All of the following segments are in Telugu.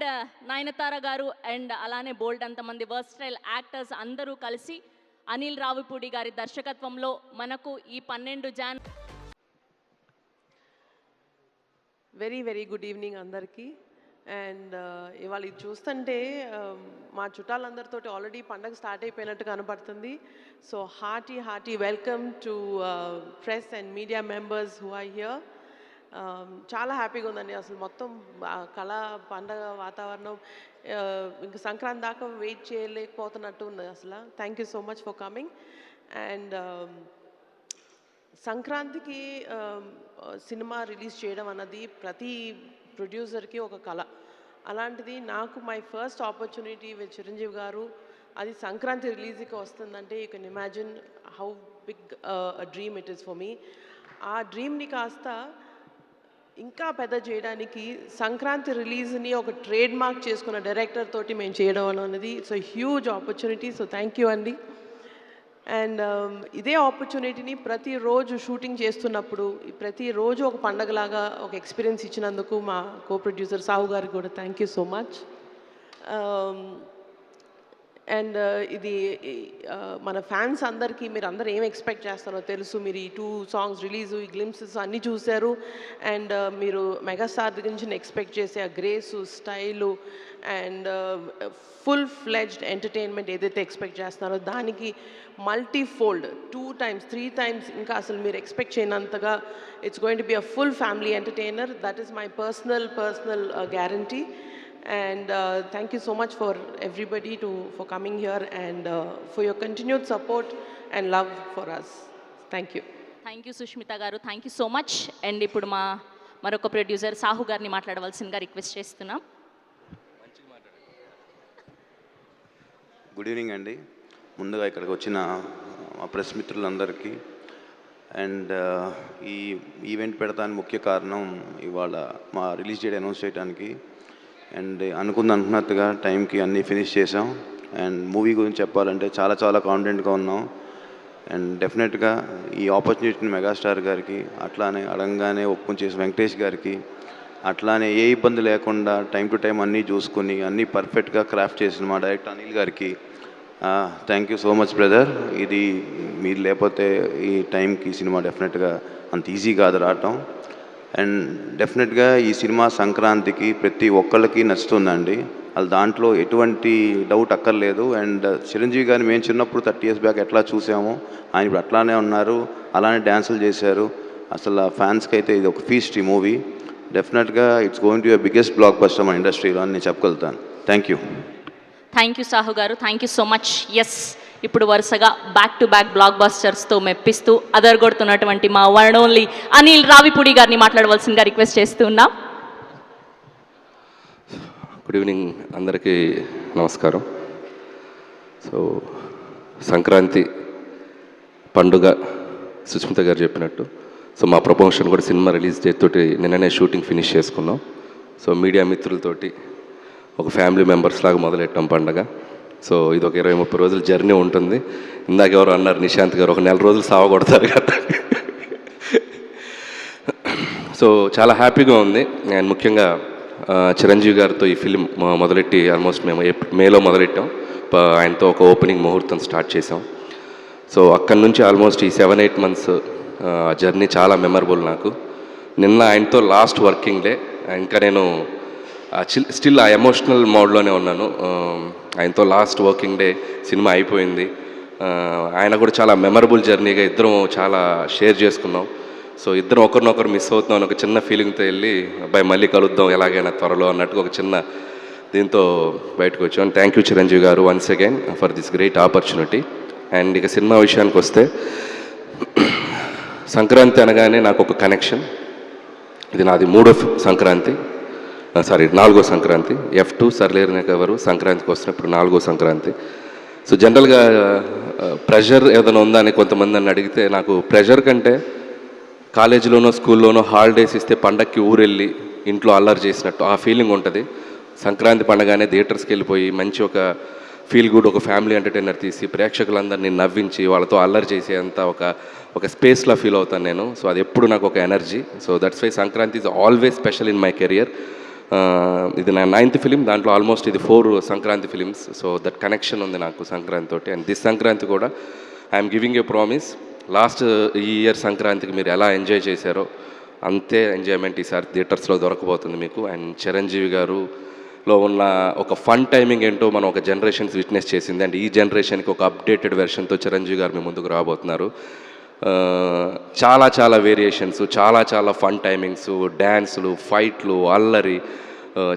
అండ్ నయనతార గారు అండ్ అలానే బోల్డ్ అంతమంది వర్స్టైల్ యాక్టర్స్ అందరూ కలిసి అనిల్ రావిపూడి గారి దర్శకత్వంలో మనకు ఈ 12 జాన్ వెరీ గుడ్ ఈవినింగ్ అందరికీ. అండ్ ఇవాళ ఇది చూస్తుంటే మా చుట్టాలందరితో ఆల్రెడీ పండగ స్టార్ట్ అయిపోయినట్టు కనపడుతుంది. So hearty welcome to press and media members who are here. చాలా హ్యాపీగా ఉందండి. అసలు మొత్తం కళ పండగ వాతావరణం ఇంకా సంక్రాంతి దాకా వెయిట్ చేయలేకపోతున్నట్టు ఉంది అసలు. Thank you so much for coming. And సంక్రాంతికి సినిమా రిలీజ్ చేయడం అన్నది ప్రతి ప్రొడ్యూసర్కి ఒక కళ. అలాంటిది నాకు my first opportunity with Chiranjeevi garu అది సంక్రాంతి రిలీజ్కి వస్తుందంటే you can imagine how big dream it is for me. ఆ డ్రీమ్ని కాస్త ఇంకా పెద్ద చేయడానికి సంక్రాంతి రిలీజ్ని ఒక ట్రేడ్ మార్క్ చేసుకున్న డైరెక్టర్ తోటి మేము చేయడం అనేది so huge opportunity. So thank you అండి. అండ్ ఇదే ఆపర్చునిటీని ప్రతిరోజు షూటింగ్ చేస్తున్నప్పుడు ప్రతిరోజు ఒక పండగలాగా ఒక ఎక్స్పీరియన్స్ ఇచ్చినందుకు మా కో ప్రొడ్యూసర్ సాహు గారికి కూడా thank you so much. And ఇది మన ఫ్యాన్స్ అందరికీ మీరు అందరూ ఏం ఎక్స్పెక్ట్ చేస్తారో తెలుసు. మీరు ఈ 2 సాంగ్స్ రిలీజు ఈ గ్లిమ్సెస్ అన్నీ చూశారు. అండ్ మీరు మెగాస్టార్ దగ్గర నుంచి ఎక్స్పెక్ట్ చేసే ఆ grace style and full fledged entertainment ఏదైతే ఎక్స్పెక్ట్ చేస్తున్నారో దానికి మల్టీఫోల్డ్ 2 times 3 times ఇంకా అసలు మీరు ఎక్స్పెక్ట్ చేయనంతగా it's going to be a full family entertainer. That is my personal guarantee. And thank you so much for everybody for coming here and for your continued support and love for us. Thank you. Thank you Sushmita garu. Thank you so much. And ఇప్పుడు మరొక ప్రొడ్యూసర్ సాహు గారిని మాట్లాడవలసిందిగా రిక్వెస్ట్ చేస్తున్నాం. గుడ్ ఈవినింగ్ అండి. ముందుగా ఇక్కడికి వచ్చిన మా ప్రెస్ మిత్రులందరికీ అండ్ ఈ ఈవెంట్ పెడతానికి ముఖ్య కారణం ఇవాళ మా రిలీజ్ డేట్ అనౌన్స్ చేయడానికి. అండ్ అనుకున్నట్టుగా టైంకి అన్నీ ఫినిష్ చేసాం. అండ్ మూవీ గురించి చెప్పాలంటే చాలా కాన్ఫిడెంట్గా ఉన్నాం. అండ్ డెఫినెట్గా ఈ ఆపర్చునిటీని మెగాస్టార్ గారికి అట్లానే అడంగానే ఒప్పుకొని చేసిన వెంకటేష్ గారికి అట్లానే ఏ ఇబ్బంది లేకుండా టైం టు టైం అన్నీ చూసుకుని అన్నీ పర్ఫెక్ట్గా క్రాఫ్ట్ చేసిన మా డైరెక్టర్ అనిల్ గారికి thank you so much brother. ఇది మీరు లేకపోతే ఈ టైంకి సినిమా డెఫినెట్గా అంత ఈజీ కాదు రావటం. అండ్ డెఫినెట్గా ఈ సినిమా సంక్రాంతికి ప్రతి ఒక్కళ్ళకి నచ్చుతుందండి. అది దాంట్లో ఎటువంటి డౌట్ అక్కర్లేదు. అండ్ చిరంజీవి గారిని మేము చిన్నప్పుడు 30 years బ్యాక్ ఎట్లా చూసామో ఆయన ఇప్పుడు అట్లానే ఉన్నారు, అలానే డ్యాన్సులు చేశారు. అసలు ఫ్యాన్స్కి అయితే ఇది ఒక ఫీస్ట్ ఈ మూవీ. డెఫినెట్గా it's going to be biggest blockbuster మన ఇండస్ట్రీలో అని నేను చెప్పగలుగుతాను. Thank you Sahu garu. Thank you so much. Yes, ఇప్పుడు వరుసగా బ్యాక్ టు బ్యాక్ బ్లాక్ బస్టర్స్తో మెప్పిస్తూ అదరగొడుతున్నటువంటి మా వన్ ఓన్లీ అనిల్ రావిపూడి గారిని మాట్లాడవలసిందిగా రిక్వెస్ట్ చేస్తున్నాం. గుడ్ ఈవినింగ్ అందరికీ నమస్కారం. సో సంక్రాంతి పండుగ సుష్మిత గారు చెప్పినట్టు సో మా ప్రమోషన్ కూడా సినిమా రిలీజ్ డేట్ తోటి నిన్ననే షూటింగ్ ఫినిష్ చేసుకున్నాం. సో మీడియా మిత్రులతోటి ఒక ఫ్యామిలీ మెంబర్స్ లాగా మొదలెట్టాం పండగ. సో ఇది ఒక 20-30 రోజుల జర్నీ ఉంటుంది. ఇందాక ఎవరు అన్నారు నిశాంత్ గారు ఒక 4 రోజులు సావగొడతారు కదా. సో చాలా హ్యాపీగా ఉంది. అండ్ ముఖ్యంగా చిరంజీవి గారితో ఈ ఫిలిం మొదలెట్టి ఆల్మోస్ట్ మేము మేలో మొదలెట్టాం. ఆయనతో ఒక ఓపెనింగ్ ముహూర్తం స్టార్ట్ చేసాం. సో అక్కడి నుంచి ఆల్మోస్ట్ ఈ 7-8 months జర్నీ చాలా మెమరబుల్ నాకు. నిన్న ఆయనతో లాస్ట్ వర్కింగ్ డే. ఇంకా నేను స్టిల్ ఆ ఎమోషనల్ మోడ్లోనే ఉన్నాను. ఆయనతో లాస్ట్ వర్కింగ్ డే సినిమా అయిపోయింది. ఆయన కూడా చాలా మెమరబుల్ జర్నీగా ఇద్దరం చాలా షేర్ చేసుకున్నాం. సో ఇద్దరం ఒకరినొకరు మిస్ అవుతున్నాం అని ఒక చిన్న ఫీలింగ్తో వెళ్ళి అబ్బాయి మళ్ళీ కలుద్దాం ఎలాగైనా త్వరలో అన్నట్టుగా ఒక చిన్న దీంతో బయటకు వచ్చాం. థ్యాంక్ యూ చిరంజీవి గారు once again for this great opportunity. And ఇక సినిమా విషయానికి వస్తే సంక్రాంతి అనగానే నాకు ఒక కనెక్షన్. ఇది నాది 3వ సంక్రాంతి, 4వ సంక్రాంతి. F2 సర్లేరునే కవరు సంక్రాంతికి వస్తున్నప్పుడు 4వ సంక్రాంతి. సో జనరల్గా ప్రెషర్ ఏదైనా ఉందా అని కొంతమంది నన్ను అడిగితే నాకు ప్రెషర్ కంటే కాలేజీలోనో స్కూల్లోనో హాలిడేస్ ఇస్తే పండక్కి ఊరెళ్ళి ఇంట్లో అల్లరి చేసినట్టు ఆ ఫీలింగ్ ఉంటుంది. సంక్రాంతి పండగానే థియేటర్స్కి వెళ్ళిపోయి మంచి ఒక ఫీల్ గుడ్ ఒక ఫ్యామిలీ ఎంటర్టైనర్ తీసి ప్రేక్షకులందరినీ నవ్వించి వాళ్ళతో అల్లరి చేసేంత ఒక స్పేస్లో ఫీల్ అవుతాను నేను. సో అది ఎప్పుడు నాకు ఒక energy. So that's why Sankranti is always special in my career. ఇది నా 9th ఫిలిం, దాంట్లో ఆల్మోస్ట్ ఇది 4 Sankranti films. So that connection ఉంది నాకు సంక్రాంతి తోటి. అండ్ దిస్ సంక్రాంతి కూడా I'm giving a promise, last ఈ ఇయర్ సంక్రాంతికి మీరు ఎలా ఎంజాయ్ చేశారో అంతే ఎంజాయ్మెంట్ ఈసారి థియేటర్స్లో దొరకబోతుంది మీకు. అండ్ చిరంజీవి గారులో ఉన్న ఒక ఫన్ టైమింగ్ ఏంటో మనం ఒక జనరేషన్స్ విట్నెస్ చేసింది. అండ్ ఈ జనరేషన్కి ఒక అప్డేటెడ్ వెర్షన్తో చిరంజీవి గారు మీ ముందుకు రాబోతున్నారు. చాలా చాలా వేరియేషన్స్, చాలా చాలా ఫన్ టైమింగ్స్, డ్యాన్సులు, ఫైట్లు, అల్లరి,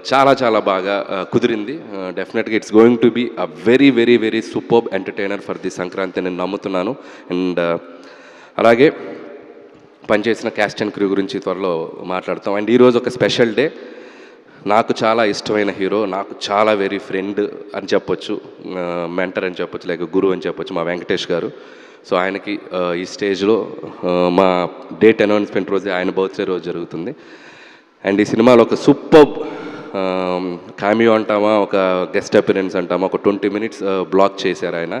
చాలా చాలా బాగా కుదిరింది. డెఫినెట్గా it's going to be a very very very superb entertainer for the Sankranti నేను నమ్ముతున్నాను. అండ్ అలాగే పనిచేసిన క్యాస్ట్ అండ్ క్రూ గురించి త్వరలో మాట్లాడతాం. అండ్ ఈరోజు ఒక స్పెషల్ డే. నాకు చాలా ఇష్టమైన హీరో, నాకు చాలా వెరీ ఫ్రెండ్ అని చెప్పొచ్చు, మెంటర్ అని చెప్పొచ్చు, లేక గురువు అని చెప్పొచ్చు, మా వెంకటేష్ గారు. సో ఆయనకి ఈ స్టేజ్లో మా డేట్ అనౌన్స్మెంట్ రోజే ఆయన బర్త్డే రోజు జరుగుతుంది. అండ్ ఈ సినిమాలో ఒక సూపర్బ్ కామియో అంటామా, ఒక గెస్ట్ అపిరెన్స్ అంటామా, ఒక 20 minutes బ్లాక్ చేశారు ఆయన.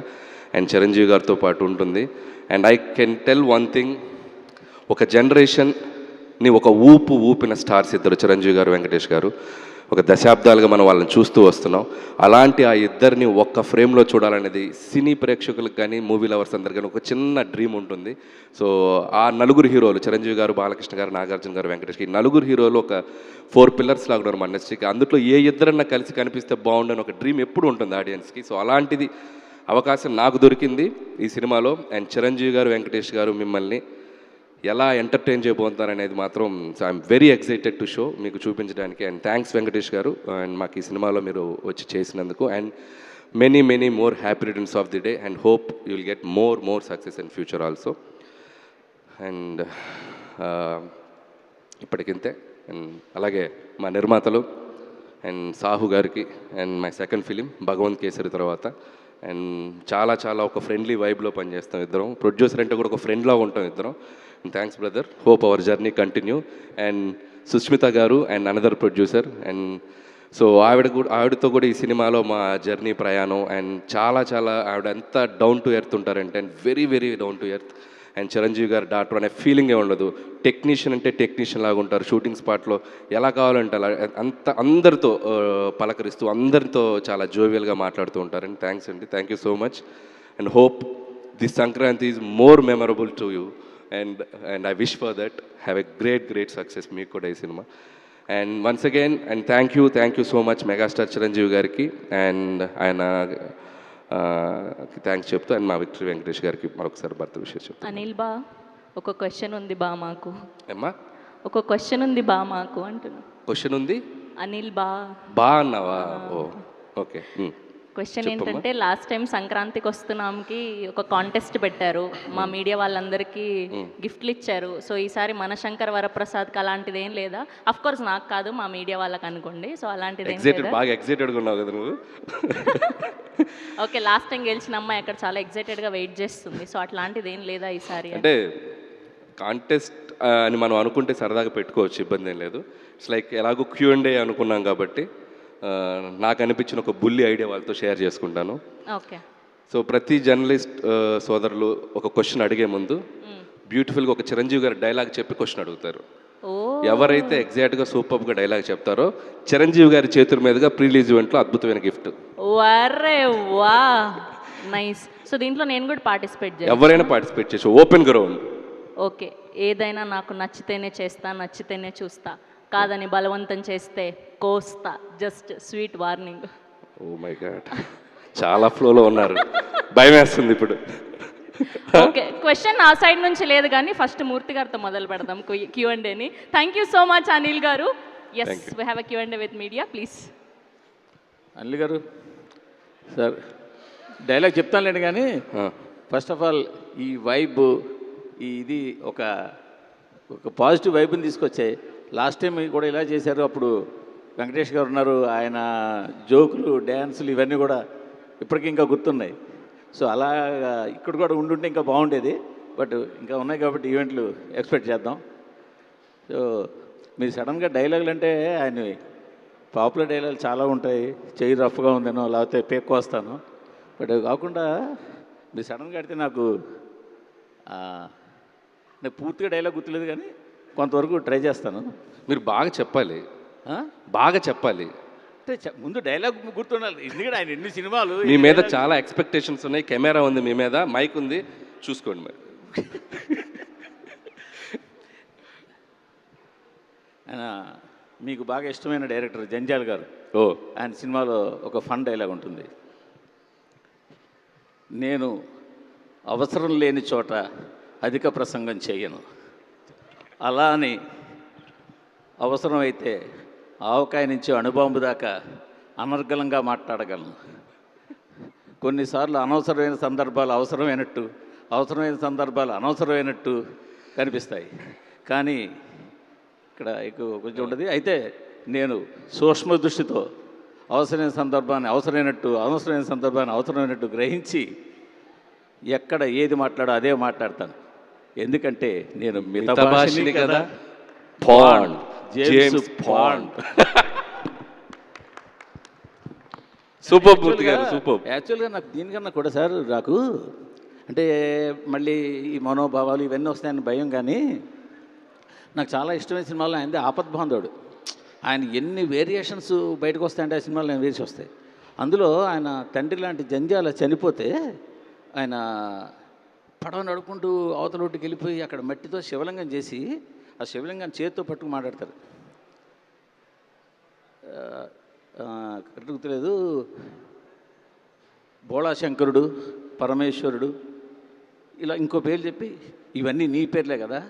అండ్ చిరంజీవి గారితో పాటు ఉంటుంది. And I can tell one thing, ఒక జనరేషన్ని ఒక ఊపిన స్టార్స్ ఇద్దరు, చిరంజీవి గారు, వెంకటేష్ గారు. ఒక దశాబ్దాలుగా మనం వాళ్ళని చూస్తూ వస్తున్నాం. అలాంటి ఆ ఇద్దరిని ఒక్క ఫ్రేమ్లో చూడాలనేది సినీ ప్రేక్షకులకు కానీ, మూవీ లవర్స్ అందరు కానీ ఒక చిన్న డ్రీమ్ ఉంటుంది. సో ఆ నలుగురు హీరోలు, చిరంజీవి గారు, బాలకృష్ణ గారు, నాగార్జున గారు, వెంకటేష్, ఈ నలుగురు హీరోలు ఒక 4 pillars లాగా ఉన్నారు మన ఇండస్ట్రీకి. అందులో ఏ ఇద్దరన్నా కలిసి కనిపిస్తే బాగుండని ఒక డ్రీమ్ ఎప్పుడు ఉంటుంది ఆడియన్స్కి. సో అలాంటిది అవకాశం నాకు దొరికింది ఈ సినిమాలో. అండ్ చిరంజీవి గారు, వెంకటేష్ గారు మిమ్మల్ని ఎలా ఎంటర్టైన్ చేయబోతున్నారనేది మాత్రం I'm very excited to show మీకు చూపించడానికి. And thanks Venkatesh garu, and మాకు ఈ సినిమాలో మీరు వచ్చి చేసినందుకు. And many many more happy returns of the day and hope you will get more success in future also. And ఇప్పటికింతే. అండ్ అలాగే మా నిర్మాతలు అండ్ సాహు గారికి, and my second film Bhagavanth Kesari తర్వాత. అండ్ చాలా చాలా ఒక ఫ్రెండ్లీ వైబ్లో పనిచేస్తాం ఇద్దరం. ప్రొడ్యూసర్ అంటే కూడా ఒక ఫ్రెండ్లా ఉంటాం ఇద్దరం. Thanks brother, hope our journey continue. And Sushmita garu and another producer. And so ఆవిడతో కూడా ఈ సినిమాలో మా జర్నీ ప్రయాణం. అండ్ చాలా చాలా ఆవిడ ఎంత డౌన్ టు ఎర్త్ ఉంటారంటే, and very very down to earth. And Chiranjeevi గారు డాక్టర్ అనే ఫీలింగే ఉండదు. టెక్నీషియన్ అంటే టెక్నీషియన్ లాగా ఉంటారు. షూటింగ్ స్పాట్లో ఎలా కావాలంటే అలా అందరితో పలకరిస్తూ, అందరితో చాలా జోవియల్గా మాట్లాడుతూ ఉంటారు. అండ్ థ్యాంక్స్ అండి, thank you so much. And hope this Sankranti is more memorable to you. And I wish for that. Have a great success మీకు కూడా ఈ cinema. And once again and thank you so much megastar Chiranjeevi గారికి అండ్ ఆయన థ్యాంక్స్ చెప్తూ, అండ్ మా విక్టరీ వెంకటేష్ గారికి మరొకసారి భర్త విషయం చెప్తాను. అనిల్ బా, ఒక క్వశ్చన్ ఉంది బా మాకు. అమ్మా ఒక క్వశ్చన్ ఉంది బా మాకు అంటున్నా. క్వశ్చన్ ఉంది అనిల్ బా అన్నావా? ఓ ఓకే. క్వశ్చన్ ఏంటంటే, లాస్ట్ టైం సంక్రాంతికి వస్తున్నాంకి ఒక కాంటెస్ట్ పెట్టారు, మా మీడియా వాళ్ళందరికీ గిఫ్ట్లు ఇచ్చారు. సో ఈసారి మన శంకర్ వరప్రసాద్కి అలాంటిది ఏం లేదా? అఫ్ కోర్స్ నాకు కాదు, మా మీడియా వాళ్ళకి అనుకోండి. సో అలాంటిది బాగా ఎక్సైటెడ్గా ఉన్నావు కదా నువ్వు. ఓకే, లాస్ట్ టైం గెలిచిన అమ్మాయి అక్కడ చాలా ఎక్సైటెడ్గా వెయిట్ చేస్తుంది. సో అట్లాంటిది ఏం లేదా ఈసారి? అంటే కాంటెస్ట్ అని మనం అనుకుంటే సరదాగా పెట్టుకోవచ్చు, ఇబ్బంది ఏం లేదు. ఇట్స్ లైక్ ఎలాగో Q&A అనుకున్నాం కాబట్టి నాకు అనిపించిన ఒక బుల్లి ఐడియా వాళ్ళతో షేర్ చేసుకుంటాను. ఓకే. సో ప్రతి జర్నలిస్ట్ సోదరులు ఒక క్వశ్చన్ అడిగే ముందు బ్యూటిఫుల్గా ఒక చిరంజీవి గారి డైలాగ్ చెప్పి క్వశ్చన్ అడుగుతారు. ఎవరైతే ఎగ్జాక్ట్గా సూపర్గా డైలాగ్ చెప్తారో చిరంజీవి గారి చేతుల మీదుగా ప్రీలీజ్ ఈవెంట్లో అద్భుతమైన గిఫ్ట్. వరే వా, నైస్. సో దీంట్లో నేను కూడా పార్టిసిపేట్ చేయాలి? ఎవరైనా పార్టిసిపేట్ చేసి ఓపెన్ గ్రౌండ్. ఓకే. ఏదైనా నాకు నచ్చితేనే చేస్తా, నచ్చితేనే చూస్తా, కాదని బలవంతం చేస్తే కోస్తా. Just sweet warning. Oh my God, చాలా ఫ్లోలో ఉన్నారు, భయం వేస్తుంది ఇప్పుడు. ఓకే, క్వశ్చన్ ఆ సైడ్ నుంచి లేదు కానీ ఫస్ట్ మూర్తి గారితో మొదలు పెడదాం Q&Aని. Thank you so much Anil garu. Yes, we have a Q&A with media, please. Anil garu sir, dialogue చెప్తానులేండి కానీ ఫస్ట్ ఆఫ్ ఆల్ ఈ వైబ్, ఇది ఒక పాజిటివ్ వైబ్ని తీసుకొచ్చాయి. లాస్ట్ టైం కూడా ఇలా చేశారు, అప్పుడు వెంకటేష్ గారు ఉన్నారు, ఆయన జోకులు, డ్యాన్సులు ఇవన్నీ కూడా ఇప్పటికీ ఇంకా గుర్తున్నాయి. సో అలా ఇక్కడ కూడా ఉండుంటే ఇంకా బాగుండేది, బట్ ఇంకా ఉన్నాయి కాబట్టి ఈవెంట్లు ఎక్స్పెక్ట్ చేద్దాం. సో మీరు సడన్గా డైలాగులు అంటే ఆయన పాపులర్ డైలాగులు చాలా ఉంటాయి, చెయ్యి రఫ్గా ఉందనో లేకపోతే పేక్కు వస్తాను, బట్ కాకుండా మీరు సడన్గా అడిగితే నాకు పూర్తిగా డైలాగ్ గుర్తులేదు కానీ కొంతవరకు ట్రై చేస్తాను. మీరు బాగా చెప్పాలి, ఆ? బాగా చెప్పాలి. అంటే ముందు డైలాగ్ గుర్తుండాలి, ఎందుకంటే ఆయన ఎన్ని సినిమాలు మీ మీద చాలా ఎక్స్పెక్టేషన్స్ ఉన్నాయి, కెమెరా ఉంది మీ మీద, మైక్ ఉంది, చూసుకోండి మరి. ఆయన మీకు బాగా ఇష్టమైన డైరెక్టర్ జంజాల్ గారు. ఓ ఆయన సినిమాలో ఒక ఫన్ డైలాగ్ ఉంటుంది, నేను అవసరం లేని చోట అధిక ప్రసంగం చేయను, అలా అని అవసరమైతే ఆవకాయ నుంచి అణుబాంబు దాకా అనర్గళంగా మాట్లాడగలను. కొన్నిసార్లు అనవసరమైన సందర్భాలు అవసరమైనట్టు, అవసరమైన సందర్భాలు అనవసరమైనట్టు కనిపిస్తాయి, కానీ ఇక్కడ ఎక్కువ కొంచెం ఉంటుంది. అయితే నేను సూక్ష్మ దృష్టితో అవసరమైన సందర్భాన్ని అవసరమైనట్టు, అవసరమైన సందర్భాన్ని అవసరమైనట్టు గ్రహించి ఎక్కడ ఏది మాట్లాడో అదే మాట్లాడతాను, ఎందుకంటే నేను మితభాషిని కదా. Bond, James Bond. Super Murthy garu, super. యాక్చువల్గా నాకు దీనికన్నా కూడా సార్, నాకు అంటే మళ్ళీ ఈ మనోభావాలు ఇవన్నీ వస్తాయని భయం, కానీ నాకు చాలా ఇష్టమైన సినిమాలో ఆయనది ఆపద్బాంధవుడు. ఆయన ఎన్ని వేరియేషన్స్ బయటకు వస్తాయంటే ఆ సినిమాలో ఆయన వేసి వస్తాయి. అందులో ఆయన తండ్రి లాంటి జంజాల చనిపోతే ఆయన పడవ నడుపుకుంటూ అవతల ఒడ్డుకి వెళ్ళిపోయి అక్కడ మట్టితో శివలింగం చేసి ఆ శివలింగాన్ని చేతితో పట్టుకు మాట్లాడతారు. కరెక్ట్ గుర్తులేదు, బోళాశంకరుడు, పరమేశ్వరుడు, ఇలా ఇంకో పేర్లు చెప్పి ఇవన్నీ నీ పేర్లే కదా,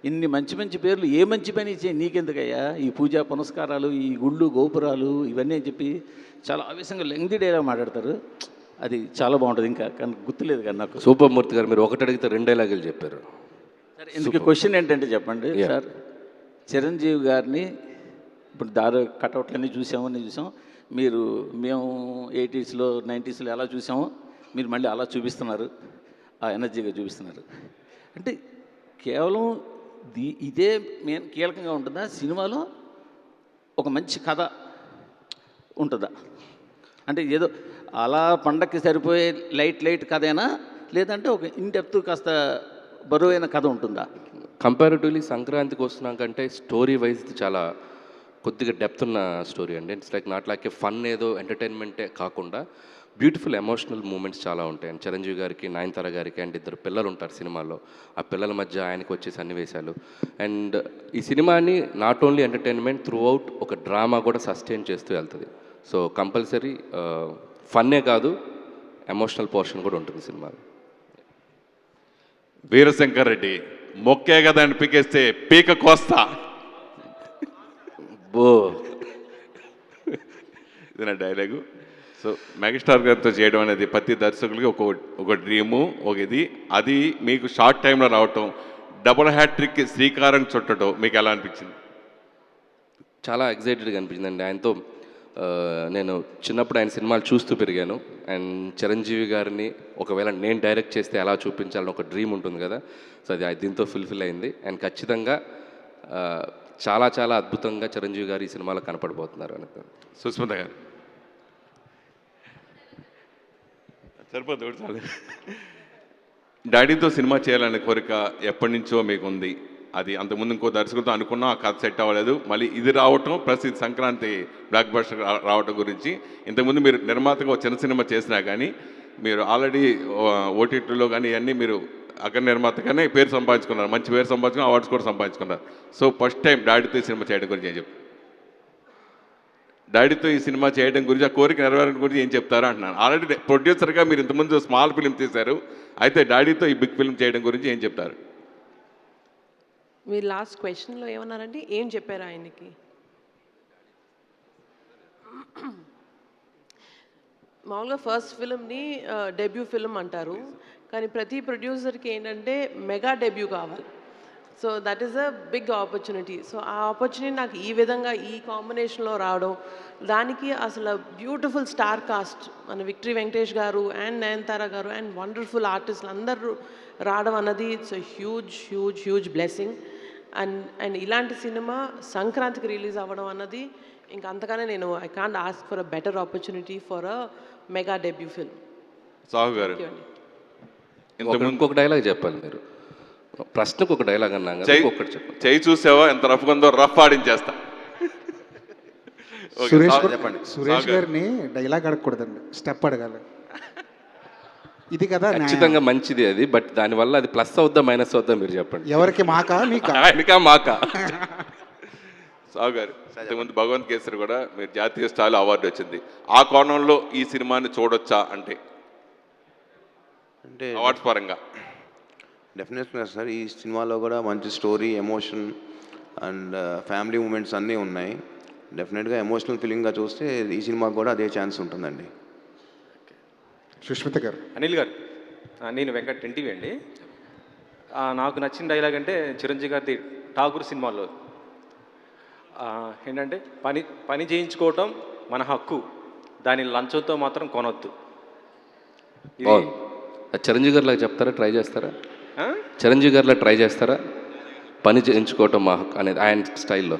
ఇన్ని మంచి మంచి పేర్లు ఏ మంచి పని ఇచ్చే నీకెందుకయ్యా, ఈ పూజా పునస్కారాలు, ఈ గుళ్ళు గోపురాలు ఇవన్నీ అని చెప్పి చాలా ఆవేశంగా లెంగ్తీ డైలాగ్ మాట్లాడతారు. అది చాలా బాగుంటుంది. ఇంకా కానీ గుర్తులేదు కానీ నాకు. సూపర్ మూర్తి గారు, మీరు ఒకటి అడిగితే 2 డైలాగులు చెప్పారు. సరే, ఎందుకు క్వశ్చన్ ఏంటంటే చెప్పండి సార్, చిరంజీవి గారిని ఇప్పుడు దారి కటౌట్లన్నీ చూసాం, మేము 80స్లో 90స్లో ఎలా చూసామో మీరు మళ్ళీ అలా చూపిస్తున్నారు, ఆ ఎనర్జీగా చూపిస్తున్నారు. అంటే కేవలం ఇదే మెయిన్ కీలకంగా ఉంటుందా సినిమాలో? ఒక మంచి కథ ఉంటుందా? అంటే ఏదో అలా పండక్కి సరిపోయే లైట్ కథైనా, లేదంటే ఒక ఇన్ డెప్త్ కాస్త బరువైన కథ ఉంటుందా? కంపారిటివ్లీ సంక్రాంతికి వస్తున్నాం కంటే స్టోరీ వైజ్ చాలా కొద్దిగా డెప్త్ ఉన్న స్టోరీ అండి. It's like not like A fun ఏదో ఎంటర్టైన్మెంటే కాకుండా బ్యూటిఫుల్ ఎమోషనల్ మూమెంట్స్ చాలా ఉంటాయి. అండ్ చిరంజీవి గారికి, నయనతార గారికి అండ్ 2 పిల్లలు ఉంటారు సినిమాలో, ఆ పిల్లల మధ్య ఆయనకు వచ్చే సన్నివేశాలు. అండ్ ఈ సినిమాని not only entertainment through out ఒక డ్రామా కూడా సస్టైన్ చేస్తూ వెళ్తుంది. సో కంపల్సరీ ఫన్నే కాదు, ఎమోషనల్ పోర్షన్ కూడా ఉంటుంది సినిమాలో. వీరశంకర్ రెడ్డి మొక్కే కదా అని పీకేస్తే పీక కోస్తా, బో ఇది నా డైలాగు. సో మెగాస్టార్ గారితో చేయడం అనేది ప్రతి దర్శకులకి ఒక డ్రీము, ఒక ఇది. అది మీకు షార్ట్ టైంలో రావటం, డబుల్ హ్యాట్రిక్ శ్రీకారం చుట్టడం మీకు ఎలా అనిపించింది? చాలా ఎగ్జైటెడ్గా అనిపించిందండి. ఆయనతో నేను చిన్నప్పుడు ఆయన సినిమాలు చూస్తూ పెరిగాను. అండ్ చిరంజీవి గారిని ఒకవేళ నేను డైరెక్ట్ చేస్తే ఎలా చూపించాలని ఒక డ్రీమ్ ఉంటుంది కదా, సో అది దీంతో ఫుల్ఫిల్ అయింది. అండ్ ఖచ్చితంగా చాలా చాలా అద్భుతంగా చిరంజీవి గారు ఈ సినిమాలో కనపడిపోతున్నారు అనుకుంటున్నాను. సుస్మిత గారు సరిపోతుంది. డాడీతో సినిమా చేయాలనే కోరిక ఎప్పటి నుంచో మీకు ఉంది? అది అంతకుముందు ఇంకో దర్శకులతో అనుకున్నాం, ఆ కథ సెట్ అవ్వలేదు, మళ్ళీ ఇది రావటం ప్లస్ ఇది సంక్రాంతి బ్లాక్ బస్టర్ రావటం గురించి. ఇంతకుముందు మీరు నిర్మాతగా ఒక చిన్న సినిమా చేసినా కానీ మీరు ఆల్రెడీ ఓటీటీలో కానీ ఇవన్నీ మీరు అక్కడ నిర్మాతగానే పేరు సంపాదించుకున్నారు, మంచి పేరు సంపాదించుకున్నారు, అవార్డ్స్ కూడా సంపాదించుకున్నారు. సో ఫస్ట్ టైం డాడీతో ఈ సినిమా చేయడం గురించి ఏం చెప్తారు? డాడీతో ఈ సినిమా చేయడం గురించి, ఆ కోరిక నెరవేరడం గురించి ఏం చెప్తారా అంటున్నాను. ఆల్రెడీ ప్రొడ్యూసర్గా మీరు ఇంతకుముందు స్మాల్ ఫిల్మ్ తీశారు, అయితే డాడీతో ఈ బిగ్ ఫిల్మ్ చేయడం గురించి ఏం చెప్తారు? మీరు లాస్ట్ క్వశ్చన్లో ఏమన్నారండి, ఏం చెప్పారు ఆయనకి? మామూలుగా ఫస్ట్ ఫిల్మ్ని డెబ్యూ ఫిల్మ్ అంటారు, కానీ ప్రతి ప్రొడ్యూసర్కి ఏంటంటే మెగా డెబ్యూ కావాలి. So that is a big opportunity. So ఆ ఆపర్చునిటీ నాకు ఈ విధంగా ఈ కాంబినేషన్లో రావడం, దానికి అసలు బ్యూటిఫుల్ స్టార్ కాస్ట్, మన విక్టరీ వెంకటేష్ గారు అండ్ నయనతార గారు అండ్ వండర్ఫుల్ ఆర్టిస్టులు అందరూ రావడం అన్నది it's a huge blessing. And ఇలాంటి సినిమా సంక్రాంతికి రిలీజ్ అవ్వడం అన్నది ఇంకా అంతగానే నేను I can't ask for a better opportunity for a mega debut film. Sahu గారు ఇంకొక డైలాగ్ చెప్పాలి మీరు. ప్రశ్నకు ఒక డైలాగ్ అన్నాం కదా, ఒకటి చెప్పండి. చేయి చూసావా ఎంత రఫ్గా ఉందో, రఫ్ ఆడించేస్తా. ఓకే, సురేష్ సాగు గారు- చెప్పండి. సురేష్ గారిని డైలాగ్ అడగకూడదండి, స్టెప్ అడగాలి. ఇది కదా న్యాయం. ఖచ్చితంగా మంచిది అది, బట్ దానివల్ల అది ప్లస్ అవుద్దా మైనస్ అవుద్దా మీరు చెప్పండి. ఎవరికి మాకా మీకా? ఆయనకా మాకా? సాగు గారు, ఇంతకుముందు భగవంత్ కేసరి కూడా మీరు జాతీయ స్థాయిలో అవార్డు వచ్చింది. ఆ కోణంలో ఈ సినిమాని చూడొచ్చా అంటే అంటే అవార్డ్స్ పరంగా? డెఫినెట్గా సార్, ఈ సినిమాలో కూడా మంచి story, emotion and family moments అన్నీ ఉన్నాయి. డెఫినెట్గా ఎమోషనల్ ఫీలింగ్గా చూస్తే ఈ సినిమాకి కూడా అదే ఛాన్స్ ఉంటుందండి. సుష్మిత గారు. అనిల్ గారు, నేను వెంకట్ ఎన్టీవీ అండి. నాకు నచ్చిన డైలాగ్ అంటే చిరంజీవి గారిది ఠాగూర్ సినిమాలో ఏంటంటే పని చేయించుకోవటం మన హక్కు, దాని లంచంతో మాత్రం కొనొద్దు. ఇది బాగుంది. అది చిరంజీవి గారిలా చెప్తారా, ట్రై చేస్తారా? ఆ? చిరంజీవి గారిలా ట్రై చేస్తారా? పని చేయించుకోవటం మా హక్కు అనేది ఆయన స్టైల్లో.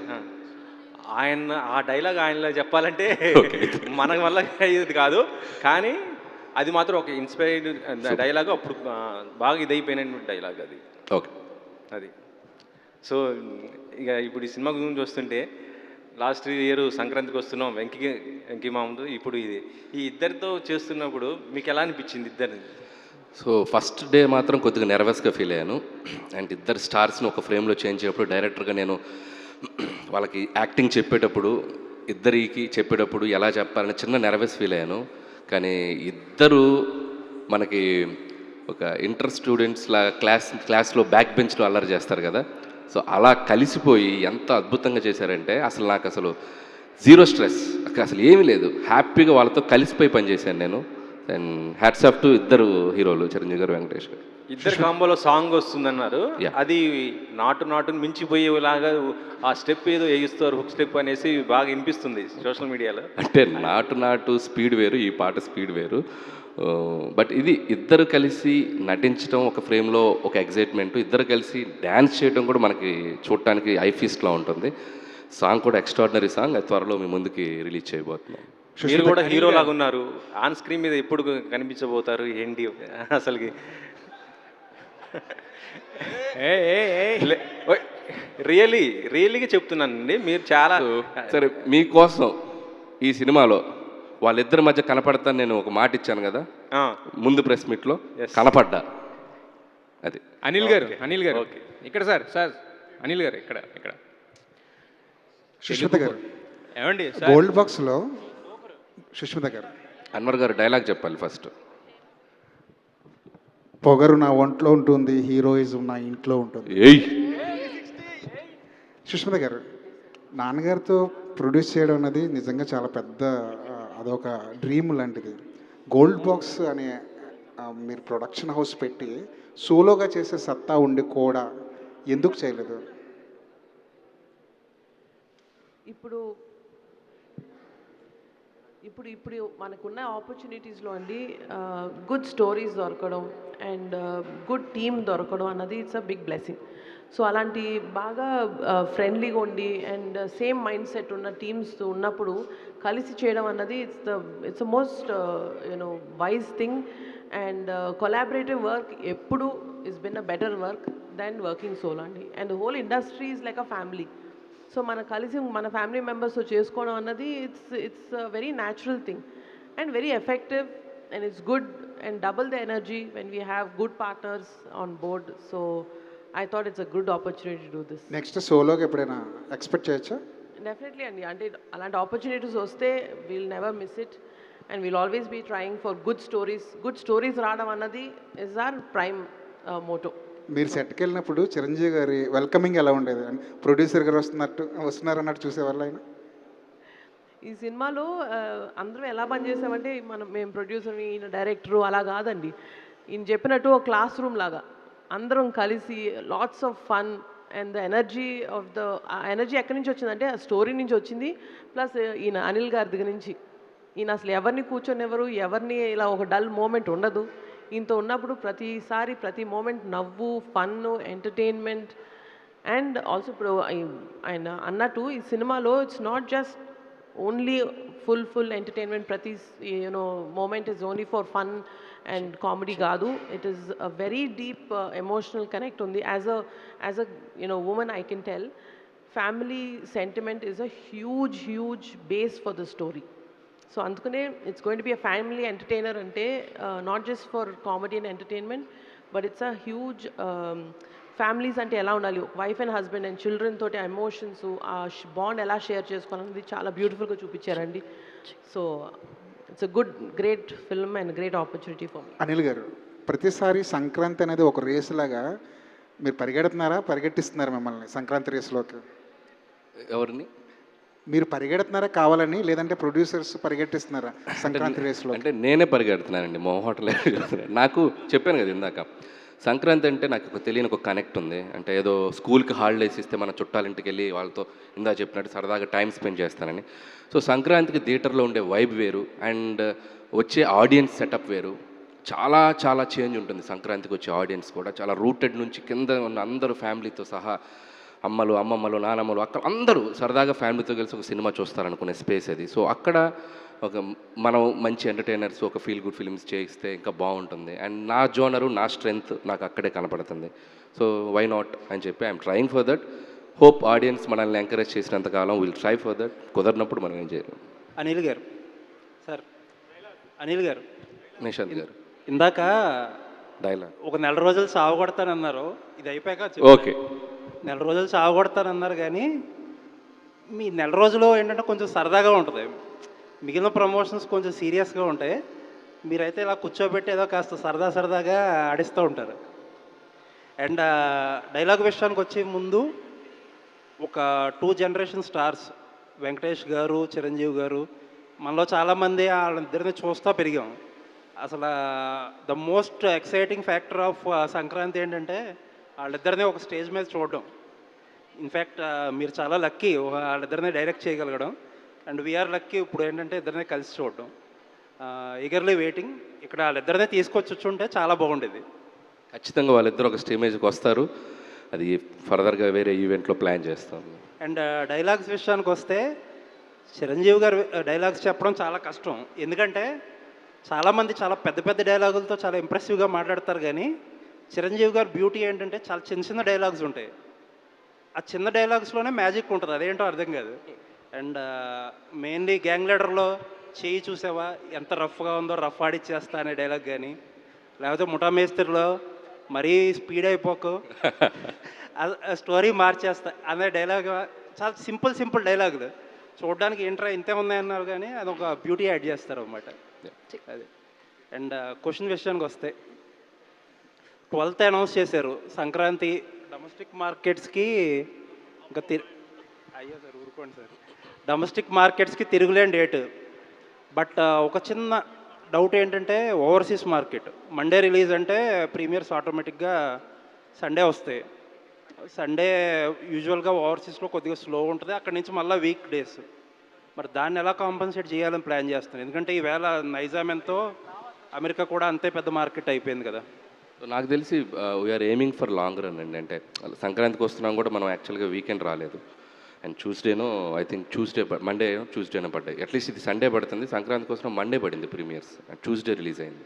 ఆయన ఆ డైలాగ్ ఆయనలో చెప్పాలంటే మన వల్ల ఇది కాదు, కానీ అది మాత్రం ఒక ఇన్స్పైర్డ్ డైలాగ్. అప్పుడు బాగా ఇదైపోయిన డైలాగ్ అది. ఓకే. అది సో ఇక ఇప్పుడు ఈ సినిమా గురించి వస్తుంటే లాస్ట్ ఇయర్ సంక్రాంతికి వస్తున్నాం వెంకీ మామూలు, ఇప్పుడు ఇది ఈ ఇద్దరితో చేస్తున్నప్పుడు మీకు ఎలా అనిపించింది ఇద్దరిని? సో ఫస్ట్ డే మాత్రం కొద్దిగా నెర్వస్గా ఫీల్ అయ్యాను. అండ్ ఇద్దరు స్టార్స్ని ఒక ఫ్రేమ్లో చేంజ్ చేయప్పుడు డైరెక్టర్గా నేను వాళ్ళకి యాక్టింగ్ చెప్పేటప్పుడు, ఇద్దరికి చెప్పేటప్పుడు ఎలా చెప్పాలని చిన్న నెర్వస్ ఫీల్ అయ్యాను. కానీ ఇద్దరు మనకి ఒక ఇంటర్ స్టూడెంట్స్లా క్లాస్లో బ్యాక్ బెంచ్లో అల్లరి చేస్తారు కదా, సో అలా కలిసిపోయి ఎంత అద్భుతంగా చేశారంటే అసలు నాకు అసలు జీరో స్ట్రెస్, అసలు ఏమీ లేదు, హ్యాపీగా వాళ్ళతో కలిసిపోయి పనిచేశాను నేను. అండ్ హ్యాట్స్ ఆఫ్ టు ఇద్దరు హీరోలు, చిరంజీవి గారు, వెంకటేష్ గారు. ఇద్దరు కాంబోలో సాంగ్ వస్తుందన్నారు, Yeah. అది నాటును మించిపోయేలాగా ఆ స్టెప్ ఏదో వేయిస్తారు, హుక్ స్టెప్ అనేసి బాగా వినిపిస్తుంది సోషల్ మీడియాలో. అంటే నాటు స్పీడ్ వేరు, ఈ పాట స్పీడ్ వేరు. బట్ ఇది ఇద్దరు కలిసి నటించడం ఒక ఫ్రేమ్లో ఒక ఎగ్జైట్మెంట్, ఇద్దరు కలిసి డ్యాన్స్ చేయడం కూడా మనకి చూడటానికి ఐ ఫీస్ట్లా ఉంటుంది. సాంగ్ కూడా ఎక్స్ట్రాడినరీ సాంగ్, అది త్వరలో మీ ముందుకి రిలీజ్ చేయబోతున్నాం. మీరు కూడా హీరో లాగా ఉన్నారు, ఆన్ స్క్రీన్ మీద ఎప్పుడు కనిపించబోతారు ఏంటి అసలుకి? రియల్లీగా చెప్తున్నానండి, మీరు చాలా సరే, మీకోసం ఈ సినిమాలో వాళ్ళిద్దరి మధ్య కనపడతాను నేను ఒక మాట ఇచ్చాను కదా ఆ, ముందు ప్రెస్ మీట్లో, కనపడ్డా. అది అనిల్ గారు ఇక్కడ సార్ అనిల్ గారు ఇక్కడ సుష్మిత గారు, ఏమండి గోల్డ్ బాక్స్లో సుష్మిత గారు. అన్వర్ గారు డైలాగ్ చెప్పాలి ఫస్ట్. పొగరు నా ఒంట్లో ఉంటుంది, హీరోయిజం నా ఇంట్లో ఉంటుంది. ఏయ్, సుష్మిత గారు, నాన్నగారితో ప్రొడ్యూస్ చేయడం అనేది నిజంగా చాలా పెద్ద అదొక డ్రీమ్ లాంటిది. గోల్డ్ బాక్స్ అనే మీరు ప్రొడక్షన్ హౌస్ పెట్టి సోలోగా చేసే సత్తా ఉండి కూడా ఎందుకు చేయలేదు? ఇప్పుడు ఇప్పుడు ఇప్పుడు మనకున్న ఆపర్చునిటీస్లో అండి గుడ్ స్టోరీస్ దొరకడం అండ్ గుడ్ టీమ్ దొరకడం అన్నది it's a big blessing. So అలాంటి బాగా ఫ్రెండ్లీగా ఉండి అండ్ సేమ్ మైండ్ సెట్ ఉన్న టీమ్స్ ఉన్నప్పుడు కలిసి చేయడం అన్నది it's the most you know wise thing. And collaborative work ఎప్పుడు is been a better work than working solo అండి. And whole industry is like a family. So మన కలిసి మన ఫ్యామిలీ మెంబర్స్తో చేసుకోవడం అన్నది it's very natural thing and very effective and it's good and double the energy when we have good partners on board. So I thought it's a good opportunity to do this. Next సోలోకి ఎప్పుడైనా ఎక్స్పెక్ట్ చేయొచ్చా? డెఫినెట్లీ అండి, అంటే అలాంటి ఆపర్చునిటీస్ వస్తే we'll never miss it and we'll always be trying for good stories రావడం అన్నది ఇస్ ఆర్ ప్రైమ్ మోటో. మీరు సెట్కి వెళ్ళినప్పుడు చిరంజీవి గారి వెల్కమింగ్ ఎలా ఉండేది? ప్రొడ్యూసర్ గారు వస్తున్నారు అన్నట్టు చూసేవాళ్ళు ఆయన? ఈ సినిమాలో అందరం ఎలా పనిచేసామంటే మేము ప్రొడ్యూసర్, ఈయన డైరెక్టరు అలా కాదండి. ఈయన చెప్పినట్టు ఒక క్లాస్ రూమ్ లాగా అందరం కలిసి lots of fun and the energy of the energy ఎక్కడి నుంచి వచ్చిందంటే ఆ స్టోరీ నుంచి వచ్చింది. ప్లస్ ఈయన అనిల్ గారి దగ్గర నుంచి, ఈయన అసలు ఎవరిని కూర్చొనివ్వరు, ఎవరిని ఇలా ఒక డల్ మూమెంట్ ఉండదు. ఈయనతో ఉన్నప్పుడు ప్రతిసారి ప్రతి మూమెంట్ నవ్వు, ఫన్, ఎంటర్టైన్మెంట్. అండ్ ఆల్సో ఇప్పుడు ఆయన అన్నట్టు ఈ సినిమాలో it's not just only full entertainment, ప్రతి you know moment is only for fun and comedy కాదు. It is a very deep emotional connect ఉంది. As a you know women I can tell family sentiment is a huge base for the story. So అందుకనే it's going to be a family entertainer అంటే not just for comedy and entertainment, but it's a huge families అంటే ఎలా ఉండాలి, wife and husband and children తోటి ఎమోషన్స్, ఆ బాండ్ ఎలా షేర్ చేసుకోవాలనేది చాలా బ్యూటిఫుల్గా చూపించారండి. So it's a great film and great opportunity for me. Anil garu, ప్రతిసారి సంక్రాంతి అనేది ఒక రేస్ లాగా మీరు పరిగెట్టిస్తున్నారా మిమ్మల్ని సంక్రాంతి రేసులోకి? ఎవరిని? మీరు పరిగెడుతున్నారా కావాలని, లేదంటే ప్రొడ్యూసర్స్ పరిగెట్టిస్తున్నారా సంక్రాంతి రేసులో? అంటే నేనే పరిగెడుతున్నానండి, మొహోటలే. నాకు చెప్పాను కదా ఇందాక, సంక్రాంతి అంటే నాకు ఒక తెలియని ఒక కనెక్ట్ ఉంది. అంటే ఏదో స్కూల్కి హాలిడేస్ ఇస్తే మన చుట్టాలింటికి వెళ్ళి వాళ్ళతో ఇందా చెప్పినట్టు సరదాగా టైం స్పెండ్ చేస్తానని. సో సంక్రాంతికి థియేటర్లో ఉండే వైబ్ వేరు అండ్ వచ్చే ఆడియన్స్ సెటప్ వేరు. చాలా చాలా చేంజ్ ఉంటుంది సంక్రాంతికి వచ్చే ఆడియన్స్ కూడా. చాలా రూటెడ్ నుంచి కింద ఉన్న అందరూ ఫ్యామిలీతో సహా, అమ్మలు, అమ్మమ్మలు, నానమ్మలు, అక్కడ అందరూ సరదాగా ఫ్యామిలీతో కలిసి ఒక సినిమా చూస్తారనుకునే స్పేస్ అది. సో అక్కడ ఒక మనం మంచి ఎంటర్టైనర్స్, ఒక ఫీల్ గుడ్ ఫిల్మ్స్ చేయిస్తే ఇంకా బాగుంటుంది. అండ్ నా జోనరు, నా స్ట్రెంగ్త్ నాకు అక్కడే కనపడుతుంది. సో వై నాట్ అని చెప్పి I'm trying for that. Hope audience మనల్ని ఎంకరేజ్ చేసినంతకాలం విల్ ట్రై ఫర్ దట్. కుదరినప్పుడు మనం ఏం చేయలేం. అనిల్ గారు, సార్ అనిల్ గారు, నిశాంత్ గారు ఇందాక డైలాగ్ ఒక నెల రోజులు సాగు కొడతానన్నారు, ఇది అయిపోయాక ఓకే నెల రోజులు సాగు కొడతానన్నారు. కానీ మీ నెల రోజులు ఏంటంటే కొంచెం సరదాగా ఉంటుంది, మిగిలిన ప్రమోషన్స్ కొంచెం సీరియస్గా ఉంటాయి. మీరైతే ఇలా కూర్చోబెట్టి ఏదో కాస్త సరదాగా ఆడిస్తూ ఉంటారు. అండ్ డైలాగ్ విషయానికి వచ్చే ముందు ఒక 2 జనరేషన్ స్టార్స్, వెంకటేష్ గారు, చిరంజీవి గారు, మనలో చాలామంది వాళ్ళిద్దరిని చూస్తూ పెరిగాం. అసలు the most exciting factor of Sankranti ఏంటంటే వాళ్ళిద్దరినీ ఒక స్టేజ్ మీద చూడడం. ఇన్ఫ్యాక్ట్ మీరు చాలా లక్కీ వాళ్ళిద్దరినీ డైరెక్ట్ చేయగలగడం. అండ్ వీఆర్ లక్కీ ఇప్పుడు ఏంటంటే ఇద్దరినే కలిసి చూడడం. Eagerly waiting. ఇక్కడ వాళ్ళిద్దరినే తీసుకొచ్చుంటే చాలా బాగుండేది. ఖచ్చితంగా వాళ్ళిద్దరు ఒక స్టేమేజ్కి వస్తారు. అది ఫర్దర్గా వేరే ఈవెంట్లో ప్లాన్ చేస్తాం. అండ్ డైలాగ్స్ విషయానికి వస్తే చిరంజీవి గారు డైలాగ్స్ చెప్పడం చాలా కష్టం. ఎందుకంటే చాలామంది చాలా పెద్ద డైలాగులతో చాలా ఇంప్రెసివ్గా మాట్లాడతారు. కానీ చిరంజీవి గారు బ్యూటీ ఏంటంటే చాలా చిన్న డైలాగ్స్ ఉంటాయి. ఆ చిన్న డైలాగ్స్లోనే మ్యాజిక్ ఉంటుంది, అదేంటో అర్థం కాదు. అండ్ మెయిన్లీ గ్యాంగ్ లీడర్లో చేయి చూసావా ఎంత రఫ్గా ఉందో, రఫ్ ఆడిచ్చేస్తా అనే డైలాగ్ కానీ, లేకపోతే ముఠా మేస్త్రిలో మరీ స్పీడ్ అయిపోకు స్టోరీ మార్చేస్తా అనే డైలాగ్, చాలా సింపుల్ డైలాగులు. చూడడానికి ఏంట్రా ఇంతే ఉన్నాయన్నారు కానీ అదొక బ్యూటీ యాడ్ చేస్తారు అన్నమాట. అది. అండ్ క్వశ్చన్ విషయానికి వస్తే 12th అనౌన్స్ చేశారు సంక్రాంతి డొమెస్టిక్ మార్కెట్స్కి. ఇంకా అయ్యో సార్ ఊరుకోండి సార్, డొమెస్టిక్ మార్కెట్స్కి తిరుగులేని డేట్. బట్ ఒక చిన్న డౌట్ ఏంటంటే ఓవర్సీస్ మార్కెట్ మండే రిలీజ్ అంటే ప్రీమియర్స్ ఆటోమేటిక్గా సండే వస్తాయి. సండే యూజువల్గా ఓవర్సీస్లో కొద్దిగా స్లో ఉంటుంది, అక్కడి నుంచి మళ్ళీ వీక్ డేస్. మరి దాన్ని ఎలా కాంపన్సేట్ చేయాలని ప్లాన్ చేస్తాను? ఎందుకంటే ఈవేళ నైజాం ఎంతో, అమెరికా కూడా అంతే పెద్ద మార్కెట్ అయిపోయింది కదా. నాకు తెలిసి we're aiming for long run అండి. అంటే సంక్రాంతికి వస్తున్నాం కూడా మనం యాక్చువల్గా వీకెండ్ రాలేదు. అండ్ ట్యూస్డేనో ఐ థింక్ మండే ట్యూస్డేనో పడ్డాయి. అట్లీస్ట్ ఇది సండే పడుతుంది, సంక్రాంతి కోసం మండే పడింది ప్రీమియర్స్, ట్యూస్డే రిలీజ్ అయింది.